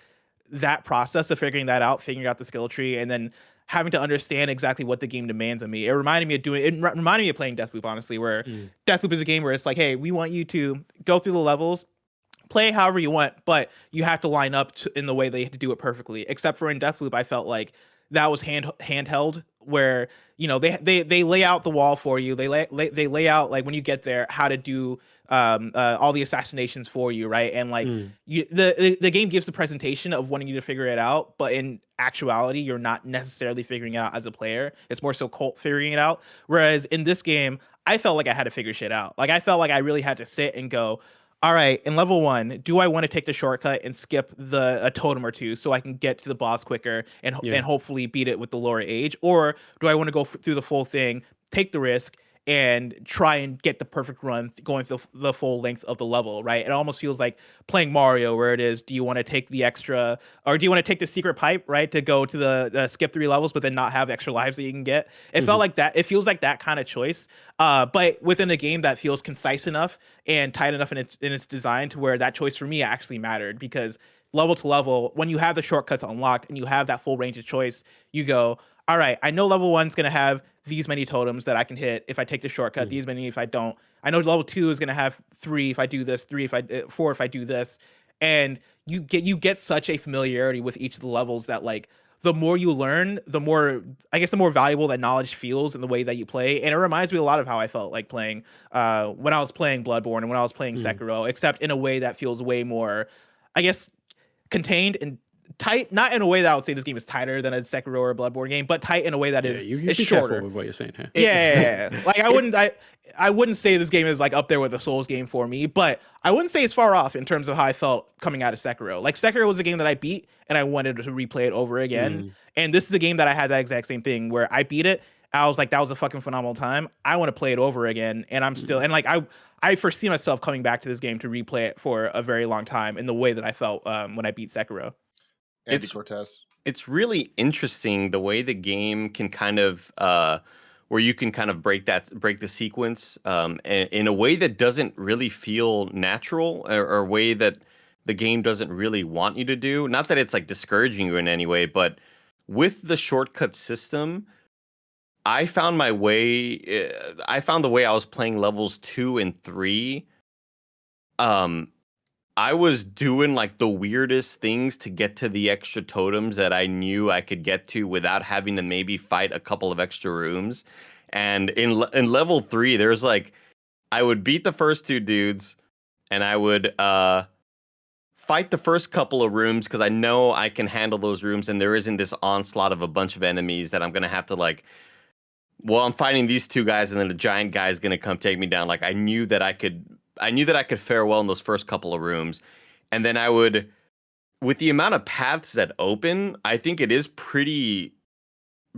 that process of figuring that out, figuring out the skill tree, and then having to understand exactly what the game demands of me. It reminded me of playing Deathloop, honestly, where Deathloop is a game where it's like, hey, we want you to go through the levels, play however you want, but you have to line up in the way they have to do it perfectly. Except for in Deathloop, I felt like that was handheld, where, you know, they lay out the wall for you. They lay out, like, when you get there, how to do all the assassinations for you, right? And like the game gives the presentation of wanting you to figure it out, but in actuality, you're not necessarily figuring it out as a player. It's more so Colt figuring it out. Whereas in this game, I felt like I had to figure shit out. Like I felt like I really had to sit and go, all right, in level 1, do I want to take the shortcut and skip a totem or two so I can get to the boss quicker and hopefully beat it with the lower age? Or do I want to go through the full thing, take the risk, and try and get the perfect run going through the full length of the level, right? It almost feels like playing Mario, where it is, do you want to take the extra, or do you want to take the secret pipe, right, to go to the skip 3 levels, but then not have extra lives that you can get? It felt like that. It feels like that kind of choice, but within a game that feels concise enough and tight enough in its design to where that choice for me actually mattered, because level to level, when you have the shortcuts unlocked and you have that full range of choice, you go, all right, I know level 1's going to have these many totems that I can hit if I take the shortcut, these many if I don't. I know level 2 is going to have 3 if I do this, 3 if I 4 if I do this. And you get such a familiarity with each of the levels that like the more you learn, the more, I guess, the more valuable that knowledge feels in the way that you play. And it reminds me a lot of how I felt like playing when I was playing Bloodborne and when I was playing Sekiro, except in a way that feels way more, I guess, contained and tight, not in a way that I would say this game is tighter than a Sekiro or a Bloodborne game, but tight in a way that is you be shorter. careful with what you're saying here. Yeah. Like I wouldn't say this game is like up there with a Souls game for me, but I wouldn't say it's far off in terms of how I felt coming out of Sekiro. Like Sekiro was a game that I beat and I wanted to replay it over again. And this is a game that I had that exact same thing where I beat it. I was like, that was a fucking phenomenal time. I want to play it over again. And I'm still, and like, I foresee myself coming back to this game to replay it for a very long time in the way that I felt when I beat Sekiro. Andy Cortez. It's really interesting the way the game can kind of where you can kind of break the sequence in a way that doesn't really feel natural, or a way that the game doesn't really want you to do. Not that it's like discouraging you in any way, but with the shortcut system, I found the way I was playing levels 2 and 3. I was doing like the weirdest things to get to the extra totems that I knew I could get to without having to maybe fight a couple of extra rooms. And in level 3, there's like, I would beat the first 2 dudes and I would fight the first couple of rooms because I know I can handle those rooms and there isn't this onslaught of a bunch of enemies that I'm going to have to like, well, I'm fighting these 2 guys and then a giant guy is going to come take me down. Like I knew that I could fare well in those first couple of rooms. And then I would, with the amount of paths that open, I think it is pretty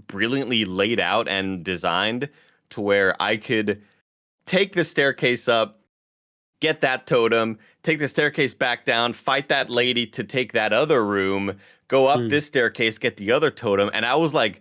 brilliantly laid out and designed to where I could take the staircase up, get that totem, take the staircase back down, fight that lady to take that other room, go up this staircase, get the other totem. And I was like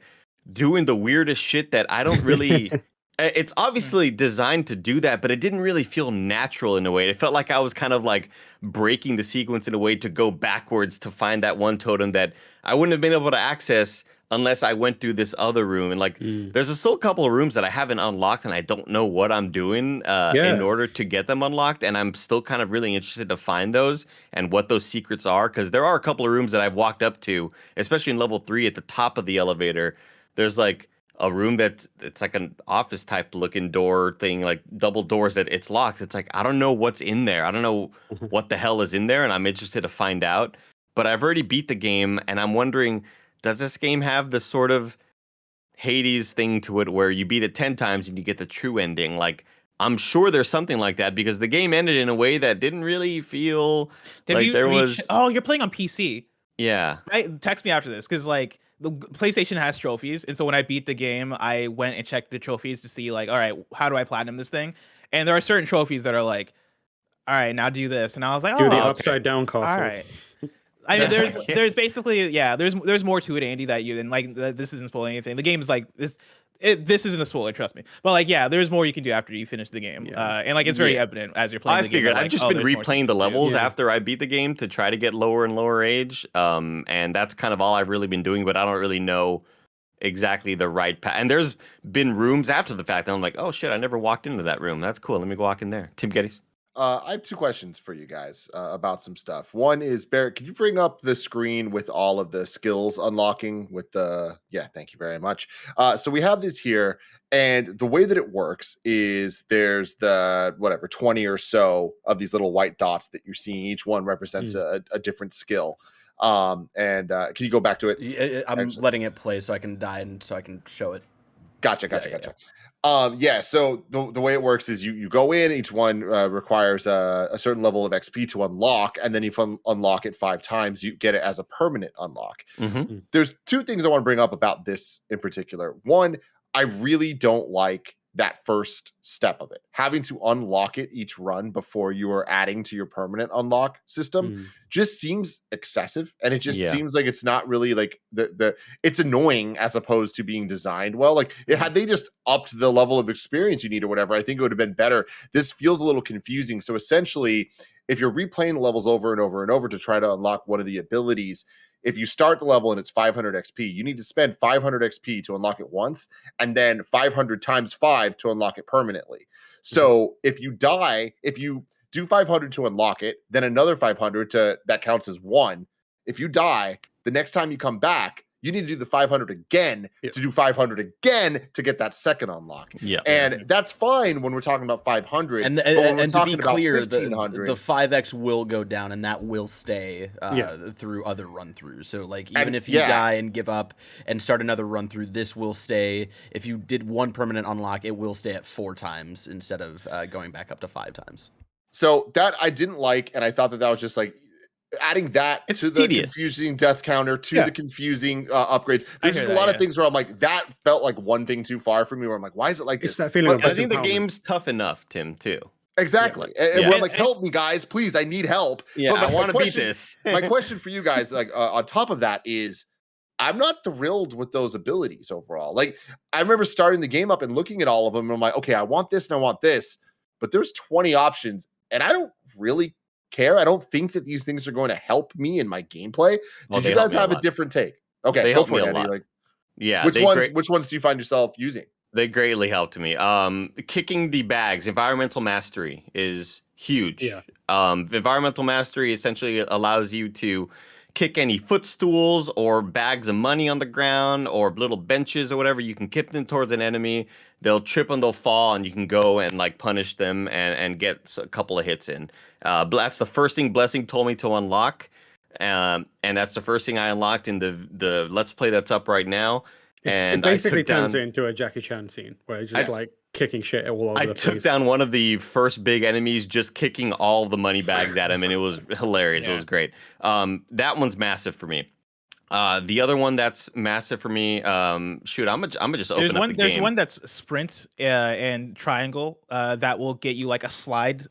doing the weirdest shit that I don't really... It's obviously designed to do that, but it didn't really feel natural in a way. It felt like I was kind of like breaking the sequence in a way to go backwards to find that one totem that I wouldn't have been able to access unless I went through this other room. And like, there's still a couple of rooms that I haven't unlocked and I don't know what I'm doing in order to get them unlocked. And I'm still kind of really interested to find those and what those secrets are. Because there are a couple of rooms that I've walked up to, especially in level 3 at the top of the elevator. There's like a room it's like an office type looking door thing, like double doors that it's locked. It's like, I don't know what's in there. I don't know what the hell is in there. And I'm interested to find out. But I've already beat the game and I'm wondering, does this game have the sort of Hades thing to it where you beat it 10 times and you get the true ending? Like, I'm sure there's something like that because the game ended in a way that didn't really feel like there was... Oh, you're playing on PC. Yeah. Right? Text me after this because like the PlayStation has trophies. And so when I beat the game, I went and checked the trophies to see like, all right, how do I platinum this thing? And there are certain trophies that are like, all right, now do this. And I was like, do the upside down castle. All right. I mean, there's basically, there's more to it, Andy, that you, and like, this isn't spoiling anything. The game is like, this isn't a spoiler, trust me. But like, yeah, there's more you can do after you finish the game. And like, it's very evident as you're playing the game. I figured, like, I've just been replaying the levels after I beat the game to try to get lower and lower age. And that's kind of all I've really been doing, but I don't really know exactly the right path. And there's been rooms after the fact that I'm like, oh shit, I never walked into that room. That's cool. Let me walk in there. Tim Geddes. I have two questions for you guys about some stuff. One is, Barrett, can you bring up the screen with all of the skills unlocking with the, yeah, thank you very much. So we have this here, and the way that it works is there's the, whatever, 20 or so of these little white dots that you're seeing. Each one represents a different skill. Can you go back to it? I'm letting it play so I can die and so I can show it. Gotcha. So the way it works is you go in, each one requires a certain level of XP to unlock, and then if you unlock it 5 times, you get it as a permanent unlock. There's two things I want to bring up about this in particular. One, I really don't like that first step of it. Having to unlock it each run before you are adding to your permanent unlock system just seems excessive. And it just seems like it's not really like it's annoying as opposed to being designed well. Like had they just upped the level of experience you need or whatever, I think it would have been better. This feels a little confusing. So essentially, if you're replaying the levels over and over and over to try to unlock one of the abilities, if you start the level and it's 500 XP, you need to spend 500 XP to unlock it once, and then 500 times 5 to unlock it permanently. So if you die, if you do 500 to unlock it, then another 500 that counts as 1. If you die, the next time you come back, you need to do the 500 again to do 500 again to get that second unlock. And that's fine when we're talking about 500. And to be clear, the 5x will go down, and that will stay through other run-throughs. So, like, even if you die and give up and start another run-through, this will stay. If you did one permanent unlock, it will stay at 4 times instead of going back up to 5 times. So that I didn't like, and I thought that was just like, adding that to the confusing death counter, to the confusing upgrades. There's just a lot of things where I'm like, that felt like one thing too far for me, where I'm like, why is it like this? That feeling I think the game's tough enough, Tim, too. Exactly. And we're like, help me, guys, please, I need help. Yeah, I want to beat this. My question for you guys, like on top of that, is I'm not thrilled with those abilities overall. Like, I remember starting the game up and looking at all of them, and I'm like, okay, I want this and I want this, but there's 20 options, and I don't really care. I don't think that these things are going to help me in my gameplay. Did you guys have a different take? Okay, they go for it, Eddie. Like, yeah, which ones do you find yourself using? They greatly helped me. Kicking the bags, environmental mastery is huge. Environmental mastery essentially allows you to kick any footstools or bags of money on the ground or little benches or whatever. You can kick them towards an enemy. They'll trip and they'll fall, and you can go and like punish them and get a couple of hits in. That's the first thing Blessing told me to unlock, and that's the first thing I unlocked in the Let's Play that's up right now. And it basically turns it into a Jackie Chan scene where it's just like kicking shit all over the place. I took down one of the first big enemies just kicking all the money bags at him, and it was hilarious. It was great. That one's massive for me. The other one that's massive for me, shoot, I'm gonna just open up the game. There's one that's sprint and triangle that will get you like a swipe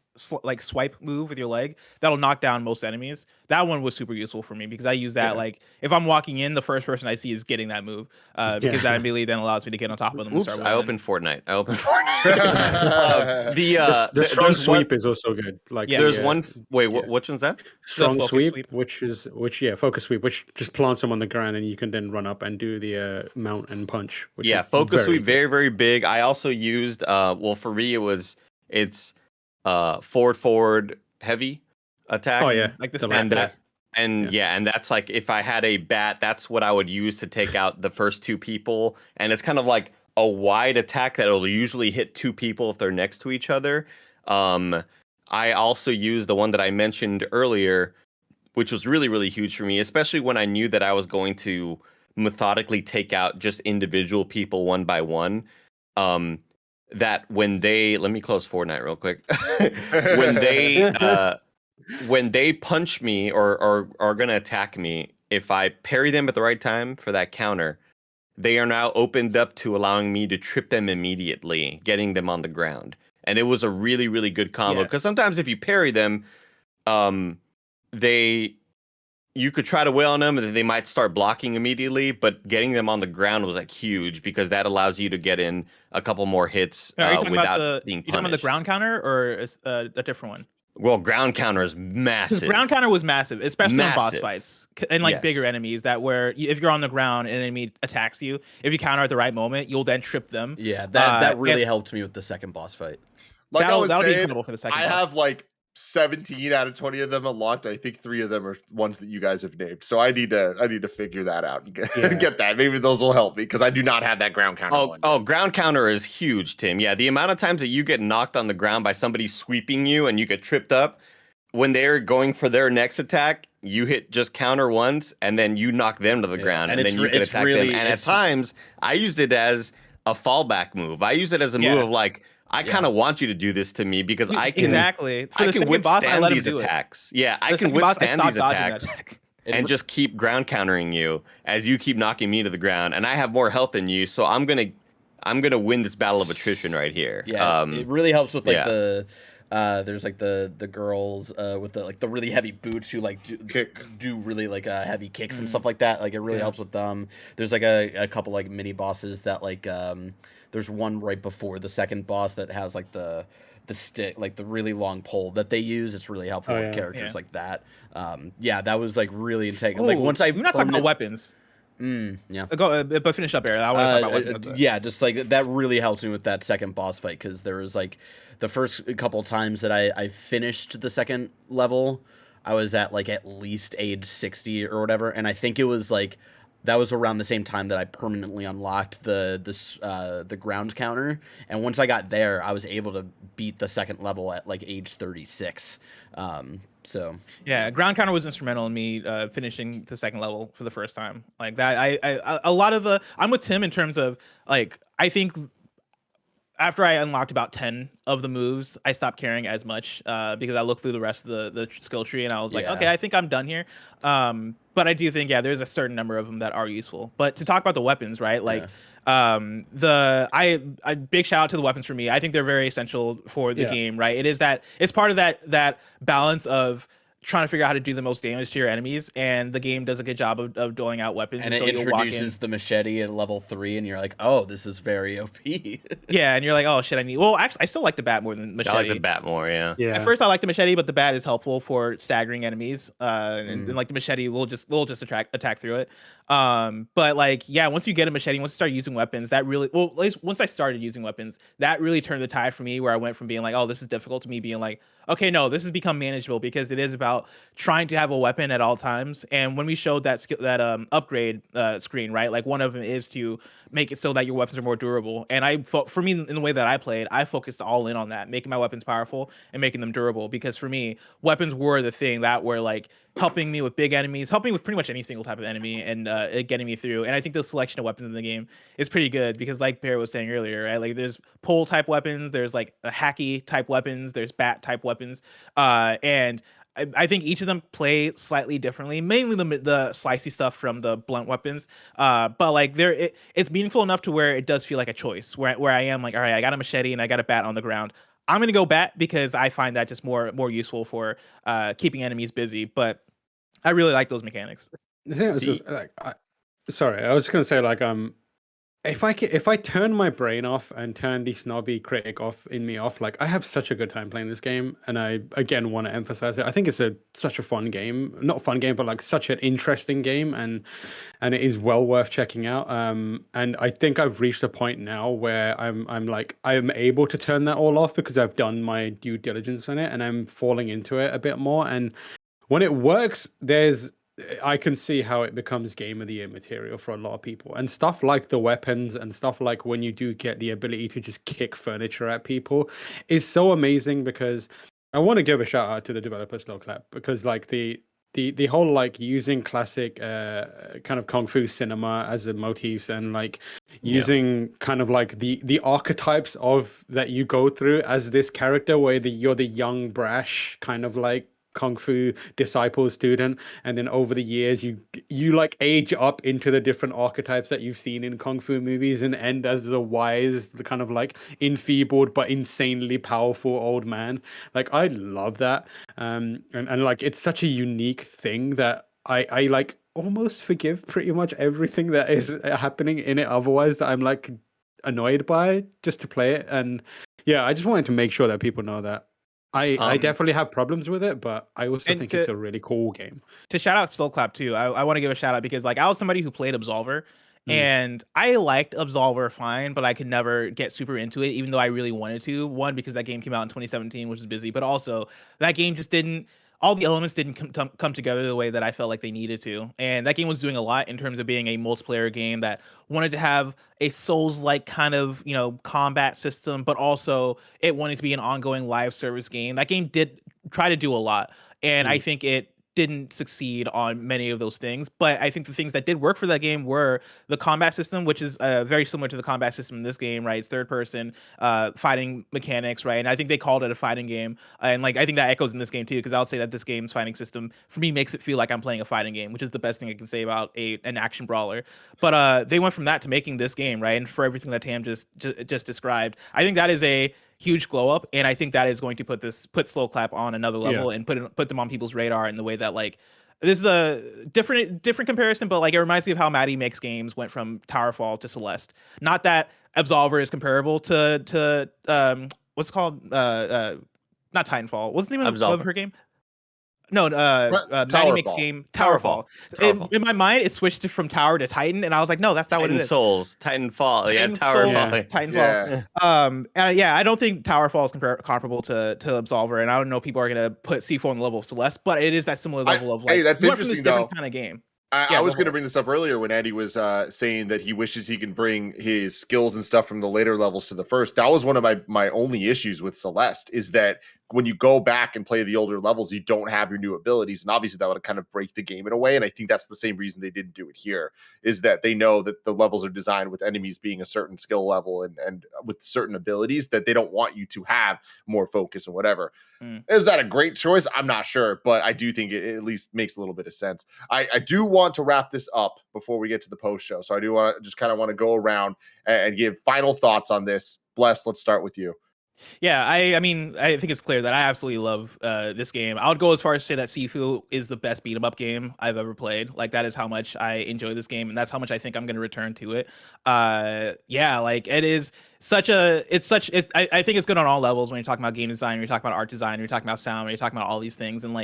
move with your leg that'll knock down most enemies. That one was super useful for me because I use that like if I'm walking in, the first person I see is getting that move because that immediately then allows me to get on top of them. Oops, and start I opened Fortnite. The strong sweep is also good. Like there's one. Wait, which one's that? Strong sweep, which focus sweep, which just plants them on the ground and you can then run up and do the mount and punch. Focus sweep, very very big. I also used for me it's forward heavy attack. Oh yeah, like the snap. And that's like if I had a bat, that's what I would use to take out the first 2 people. And it's kind of like a wide attack that'll usually hit 2 people if they're next to each other. I also used the one that I mentioned earlier, which was really, really huge for me, especially when I knew that I was going to methodically take out just individual people one by one. That when they, let me close Fortnite real quick. When they punch me or are going to attack me, if I parry them at the right time for that counter, they are now opened up to allowing me to trip them immediately, getting them on the ground. And it was a really, really good combo. Because sometimes if you parry them, you could try to wail on them and then they might start blocking immediately, but getting them on the ground was like huge because that allows you to get in a couple more hits without being punished. Are you talking about the ground counter or a different one? Well, ground counter is massive. Ground counter was massive, especially on boss fights and like bigger enemies that where if you're on the ground and an enemy attacks you, if you counter at the right moment, you'll then trip them. Yeah, that really helped me with the second boss fight. Like that'll be incredible for the second boss. I have like 17 out of 20 of them unlocked. I think 3 of them are ones that you guys have named. So I need to figure that out and get that. Maybe those will help me because I do not have that ground counter one. Oh, ground counter is huge, Tim. Yeah, the amount of times that you get knocked on the ground by somebody sweeping you and you get tripped up when they're going for their next attack, you hit just counter once and then you knock them to the ground and then you can attack them. And at times, I used it as a fallback move. I use it as a move of like, I kind of want you to do this to me because I can exactly. For I can withstand these attacks. Yeah, I can withstand these attacks and just keep ground countering you as you keep knocking me to the ground. And I have more health than you, so I'm gonna win this battle of attrition right here. Yeah, it really helps with like there's like the girls with the really heavy boots who like do really like heavy kicks and stuff like that. Like it really helps with them. There's like a couple like mini bosses that like there's one right before the second boss that has like the stick, like the really long pole that they use. It's really helpful with characters like that. That was like really integral. Like once we're not talking about weapons. Go, but finish up, Aaron. I want to talk about weapons. Just like that really helped me with that second boss fight because there was like the first couple times that I finished the second level, I was at like at least age 60 or whatever, and I think it was like that was around the same time that I permanently unlocked the ground counter, and once I got there, I was able to beat the second level at like age 36. So yeah, ground counter was instrumental in me finishing the second level for the first time. Like that, I a lot of I'm with Tim in terms of like I think after I unlocked about 10 of the moves, I stopped caring as much because I looked through the rest of the skill tree and I was like, okay, I think I'm done here. But I do think there's a certain number of them that are useful. But to talk about the weapons, right? Like a big shout out to the weapons for me. I think they're very essential for the game, right? It's part of that balance of trying to figure out how to do the most damage to your enemies, and the game does a good job of doling out weapons. And it introduces the machete at level 3, and you're like, oh, this is very OP. Yeah, and you're like, oh shit, actually, I still like the bat more than machete. I like the bat more, yeah. At first, I like the machete, but the bat is helpful for staggering enemies, and like the machete will just attack through it. But like, once you get a machete, once you start using weapons, that really, at least once I started using weapons, that really turned the tide for me, where I went from being like, oh, this is difficult, to me being like, okay, no, this has become manageable, because it is about trying to have a weapon at all times. And when we showed that upgrade screen, right, like one of them is to make it so that your weapons are more durable. And for me, in the way that I played, I focused all in on that, making my weapons powerful and making them durable, because for me, weapons were the thing that were like helping me with big enemies, helping with pretty much any single type of enemy, and getting me through. And I think the selection of weapons in the game is pretty good, because like Bear was saying earlier, right, like there's pole type weapons, there's like a hacky type weapons, there's bat type weapons, and I think each of them play slightly differently, mainly the slicey stuff from the blunt weapons. But like it's meaningful enough to where it does feel like a choice, where I am like, all right, I got a machete and I got a bat on the ground. I'm going to go bat, because I find that just more useful for keeping enemies busy. But I really like those mechanics. The thing was just like, sorry, I was just going to say like, if I turn my brain off and turn the snobby critic in me off, like I have such a good time playing this game, and I again want to emphasize it. I think it's such a fun game, not a fun game, but like such an interesting game, and it is well worth checking out. And I think I've reached a point now where I'm able to turn that all off, because I've done my due diligence on it, and I'm falling into it a bit more. And when it works, I can see how it becomes game of the year material for a lot of people, and stuff like the weapons and stuff like when you do get the ability to just kick furniture at people is so amazing. Because I want to give a shout out to the developer Slow Clap, because like the whole like using classic kind of kung fu cinema as a motifs, and like using kind of like the archetypes of that you go through as this character, where you're the young brash kind of like kung fu disciple student, and then over the years you like age up into the different archetypes that you've seen in kung fu movies, and end as the wise, the kind of like enfeebled but insanely powerful old man. Like I love that, and like it's such a unique thing that I like almost forgive pretty much everything that is happening in it otherwise, that I'm like annoyed by, just to play it. And yeah, I just wanted to make sure that people know that I definitely have problems with it, but I also think it's a really cool game. To shout out Slow Clap too, I want to give a shout out, because like I was somebody who played Absolver, And I liked Absolver fine, but I could never get super into it, even though I really wanted to. One, because that game came out in 2017, which is busy, but also that game just didn't. All the elements didn't come together the way that I felt like they needed to. And that game was doing a lot in terms of being a multiplayer game that wanted to have a Souls-like kind of, combat system, but also it wanted to be an ongoing live service game. That game did try to do a lot. And I think it didn't succeed on many of those things, but I think the things that did work for that game were the combat system, which is very similar to the combat system in this game, right? It's third person fighting mechanics, right? And I think they called it a fighting game, and I think that echoes in this game too, because I'll say that this game's fighting system for me makes it feel like I'm playing a fighting game, which is the best thing I can say about an action brawler. But they went from that to making this game, right? And for everything that Tam just described, I think that is a huge glow up, and I think that is going to put Slow Clap on another level and put them on people's radar in the way that this is a different comparison, but it reminds me of how Maddie Makes Games went from Towerfall to Celeste. Not that Absolver is comparable to what's it called not Titanfall. What's the name of her game? No, Maddie Makes Game Towerfall. In my mind, it switched from Tower to Titan, and I was like, no, that's not what it is. Souls, Titanfall, Towerfall. Titanfall. I don't think Towerfall is comparable to Absolver, and I don't know if people are gonna put C4 on the level of Celeste, but it is that similar level of hey, that's interesting though. Different kind of game. I was going to bring this up earlier when Andy was saying that he wishes he can bring his skills and stuff from the later levels to the first. That was one of my only issues with Celeste, is that when you go back and play the older levels, you don't have your new abilities. And obviously that would kind of break the game in a way. And I think that's the same reason they didn't do it here, is that they know that the levels are designed with enemies being a certain skill level and with certain abilities, that they don't want you to have more focus and whatever. Is that a great choice? I'm not sure, but I do think it at least makes a little bit of sense. I do want to wrap this up before we get to the post show. So I do want to just kind of want to go around and give final thoughts on this. Bless, let's start with you. Yeah, I mean, I think it's clear that I absolutely love this game. I would go as far as to say that Sifu is the best beat 'em up game I've ever played. That is how much I enjoy this game, and that's how much I think I'm going to return to it. It is I think it's good on all levels when you're talking about game design, when you're talking about art design, when you're talking about sound, when you're talking about all these things. And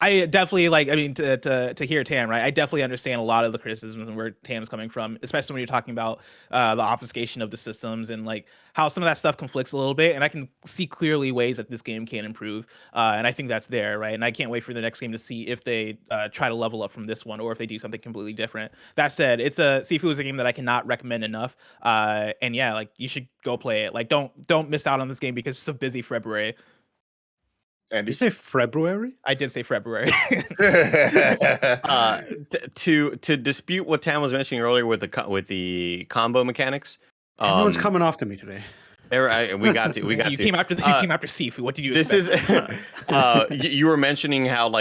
I definitely to hear Tam, right? I definitely understand a lot of the criticisms and where Tam's coming from, especially when you're talking about the obfuscation of the systems and how some of that stuff conflicts a little bit. And I can see clearly ways that this game can improve. And I think that's there, right? And I can't wait for the next game to see if they try to level up from this one or if they do something completely different. That said, Sifu is a game that I cannot recommend enough. You should go play it. Don't miss out on this game because it's a busy February. And you say February? I did say February. To dispute what Tam was mentioning earlier with the combo mechanics. Everyone's coming after me today. We got to. You came after Sifu. What did you expect? You were mentioning how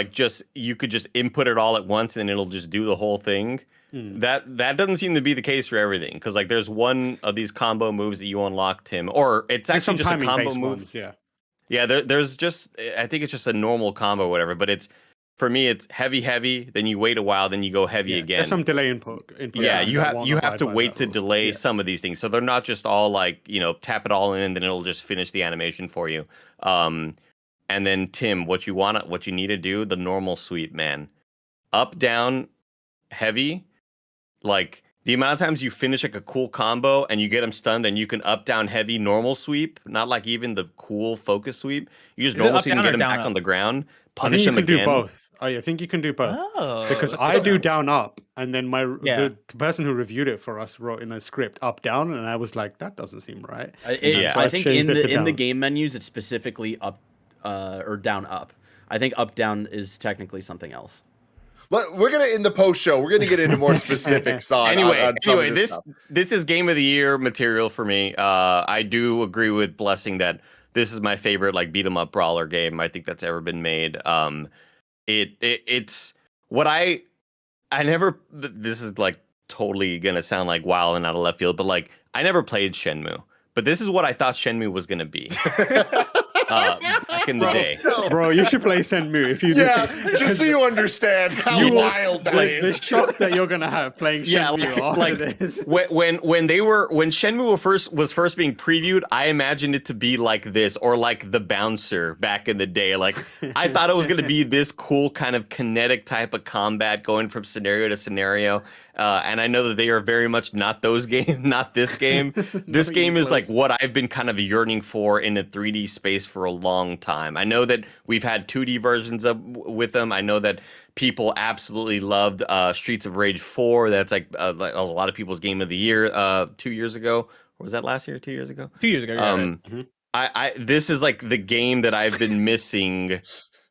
you could just input it all at once and it'll just do the whole thing. That doesn't seem to be the case for everything, because there's one of these combo moves that you unlock, Tim, or it's actually just a combo move. There's just, I think it's just a normal combo or whatever, but for me it's heavy, then you wait a while, then you go heavy again. There's some delay input. You have to wait to delay some of these things, so they're not just all tap it all in, then it'll just finish the animation for you. And then Tim, what you need to do, the normal sweep, man, up, down, heavy. The amount of times you finish a cool combo and you get them stunned, and you can up, down, heavy, normal sweep, not even the cool focus sweep. You just normal sweep and get them back on the ground, punish them again. I think you can do both. I think you can do both. Oh, because I do down up, and then the person who reviewed it for us wrote in the script up down, and I was like, that doesn't seem right. I think in the game menus it's specifically up or down up. I think up down is technically something else. We're gonna in the post show. We're gonna get into more specifics on. Anyway, this is game of the year material for me. I do agree with Blessing that this is my favorite beat 'em up brawler game I think that's ever been made. It's what I never. This is totally gonna sound like wild and out of left field, but I never played Shenmue, but this is what I thought Shenmue was gonna be. Back in the day. Bro, you should play Shenmue if you just so you understand how wild that is. The shock that you're gonna have playing Shenmue after this. When Shenmue was first being previewed, I imagined it to be like this, or the Bouncer back in the day. I thought it was gonna be this cool kind of kinetic type of combat going from scenario to scenario. and I know that they are very much not those games, not this game. This Not game even is like close. what I've been kind of yearning for in a 3D space for a long time. I know that we've had 2D versions with them. I know that people absolutely loved Streets of Rage 4. That's like a lot of people's game of the year 2 years ago. Or was that last year? 2 years ago? 2 years ago. Yeah, right. This is like the game that I've been missing.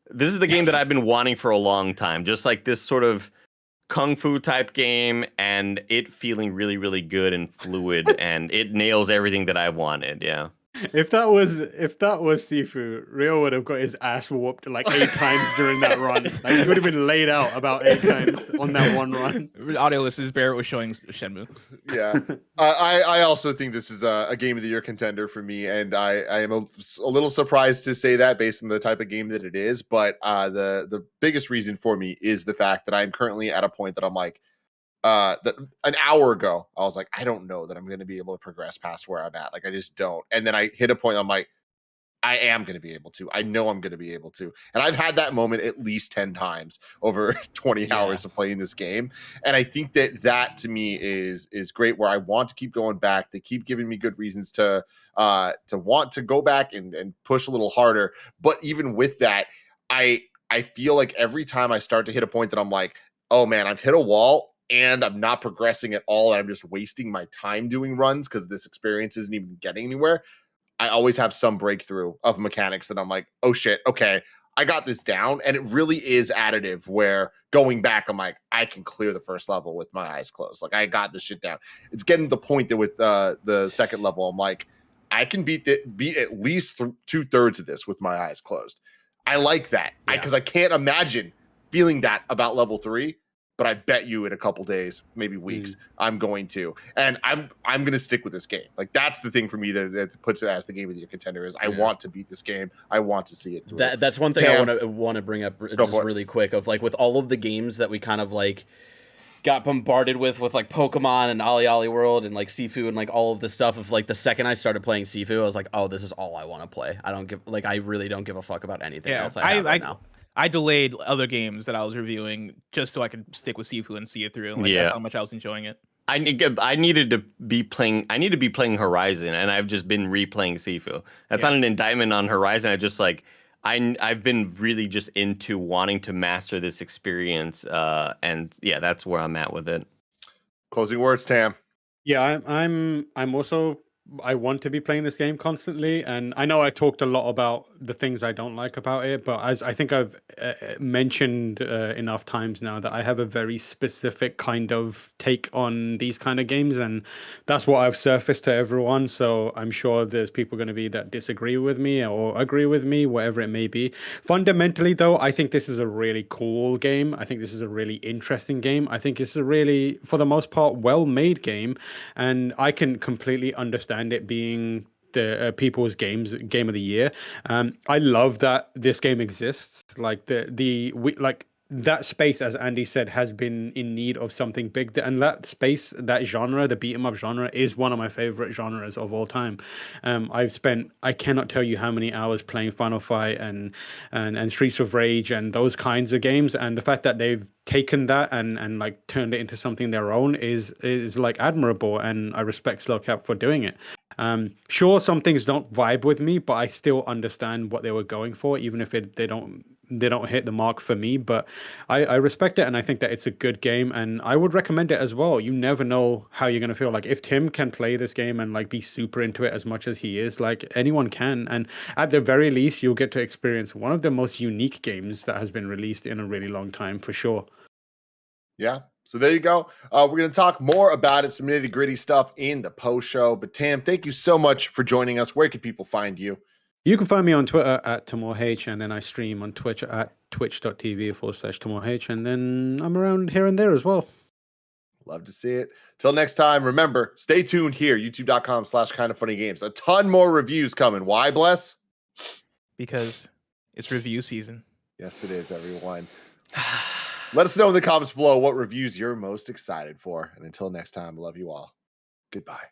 This is the game that I've been wanting for a long time. Just like this sort of kung fu type game, and it feeling really, really good and fluid, and it nails everything that I wanted. Yeah. If that was Sifu, Rio would have got his ass whooped like 8 times during that run. Like he would have been laid out about 8 times on that one run. Audio listeners, Barrett was showing Shenmue. Yeah, I also think this is a game of the year contender for me, and I am a little surprised to say that based on the type of game that it is. But the biggest reason for me is the fact that I'm currently at a point that I'm like, an hour ago, I was like, I don't know that I'm going to be able to progress past where I'm at. Like, I just don't. And then I hit a point, I'm like, I am going to be able to. I know I'm going to be able to. And I've had that moment at least 10 times over 20 hours of playing this game. And I think that to me is great, where I want to keep going back. They keep giving me good reasons to want to go back and push a little harder. But even with that, I feel like every time I start to hit a point that I'm like, oh man, I've hit a wall and I'm not progressing at all, and I'm just wasting my time doing runs because this experience isn't even getting anywhere. I always have some breakthrough of mechanics that I'm like, oh shit, okay, I got this down. And it really is additive, where going back, I'm like, I can clear the first level with my eyes closed. Like, I got this shit down. It's getting to the point that with the second level, I'm like, I can beat at least 2/3 of this with my eyes closed. I like that, because I can't imagine feeling that about level 3. But I bet you in a couple days, maybe weeks, I'm going to. And I'm going to stick with this game. Like, that's the thing for me that puts it as the game of the year contender is I want to beat this game. I want to see it through. That's one thing I want to bring up just really quick, of like, with all of the games that we kind of like got bombarded with like Pokemon and Ali World and like Sifu and like all of this stuff, of like the second I started playing Sifu, I was like, oh, this is all I want to play. I really don't give a fuck about anything else I have right now. I delayed other games that I was reviewing just so I could stick with Sifu and see it through. Like, that's how much I was enjoing it. I needed to be playing. I need to be playing Horizon, and I've just been replaying Sifu. That's not an indictment on Horizon. I just like I've been really just into wanting to master this experience, and that's where I'm at with it. Closing words, Tam. Yeah, I'm also. I want to be playing this game constantly, and I know I talked a lot about the things I don't like about it, but as I think I've mentioned enough times now, that I have a very specific kind of take on these kind of games, and that's what I've surfaced to everyone. So I'm sure there's people going to be that disagree with me or agree with me, whatever it may be. Fundamentally, though, I think this is a really cool game. I think this is a really interesting game. I think it's a really, for the most part, well-made game, and I can completely understand it being the people's game of the year. I love that this game exists. Like that space, as Andy said, has been in need of something big, and that space, that genre, the beat 'em up genre, is one of my favorite genres of all time. I've spent, I cannot tell you how many hours playing Final Fight and Streets of Rage and those kinds of games, and the fact that they've taken that and like turned it into something their own is like admirable, and I respect Slowcap for doing it. Sure, some things don't vibe with me, but I still understand what they were going for, even if they don't hit the mark for me. But I respect it, and I think that it's a good game, and I would recommend it as well. You never know how you're going to feel. Like, if Tim can play this game and like be super into it as much as he is, like, anyone can. And at the very least, you'll get to experience one of the most unique games that has been released in a really long time, for sure. Yeah. So there you go. We're going to talk more about it, some nitty gritty stuff in the post show. But Tam, thank you so much for joining us. Where can people find you? You can find me on Twitter at TimorH, and then I stream on Twitch at twitch.tv/TimorH, and then I'm around here and there as well. Love to see it. Till next time, remember, stay tuned here, youtube.com/KindaFunnyGames. A ton more reviews coming. Why, Bless? Because it's review season. Yes, it is, everyone. Let us know in the comments below what reviews you're most excited for. And until next time, I love you all. Goodbye.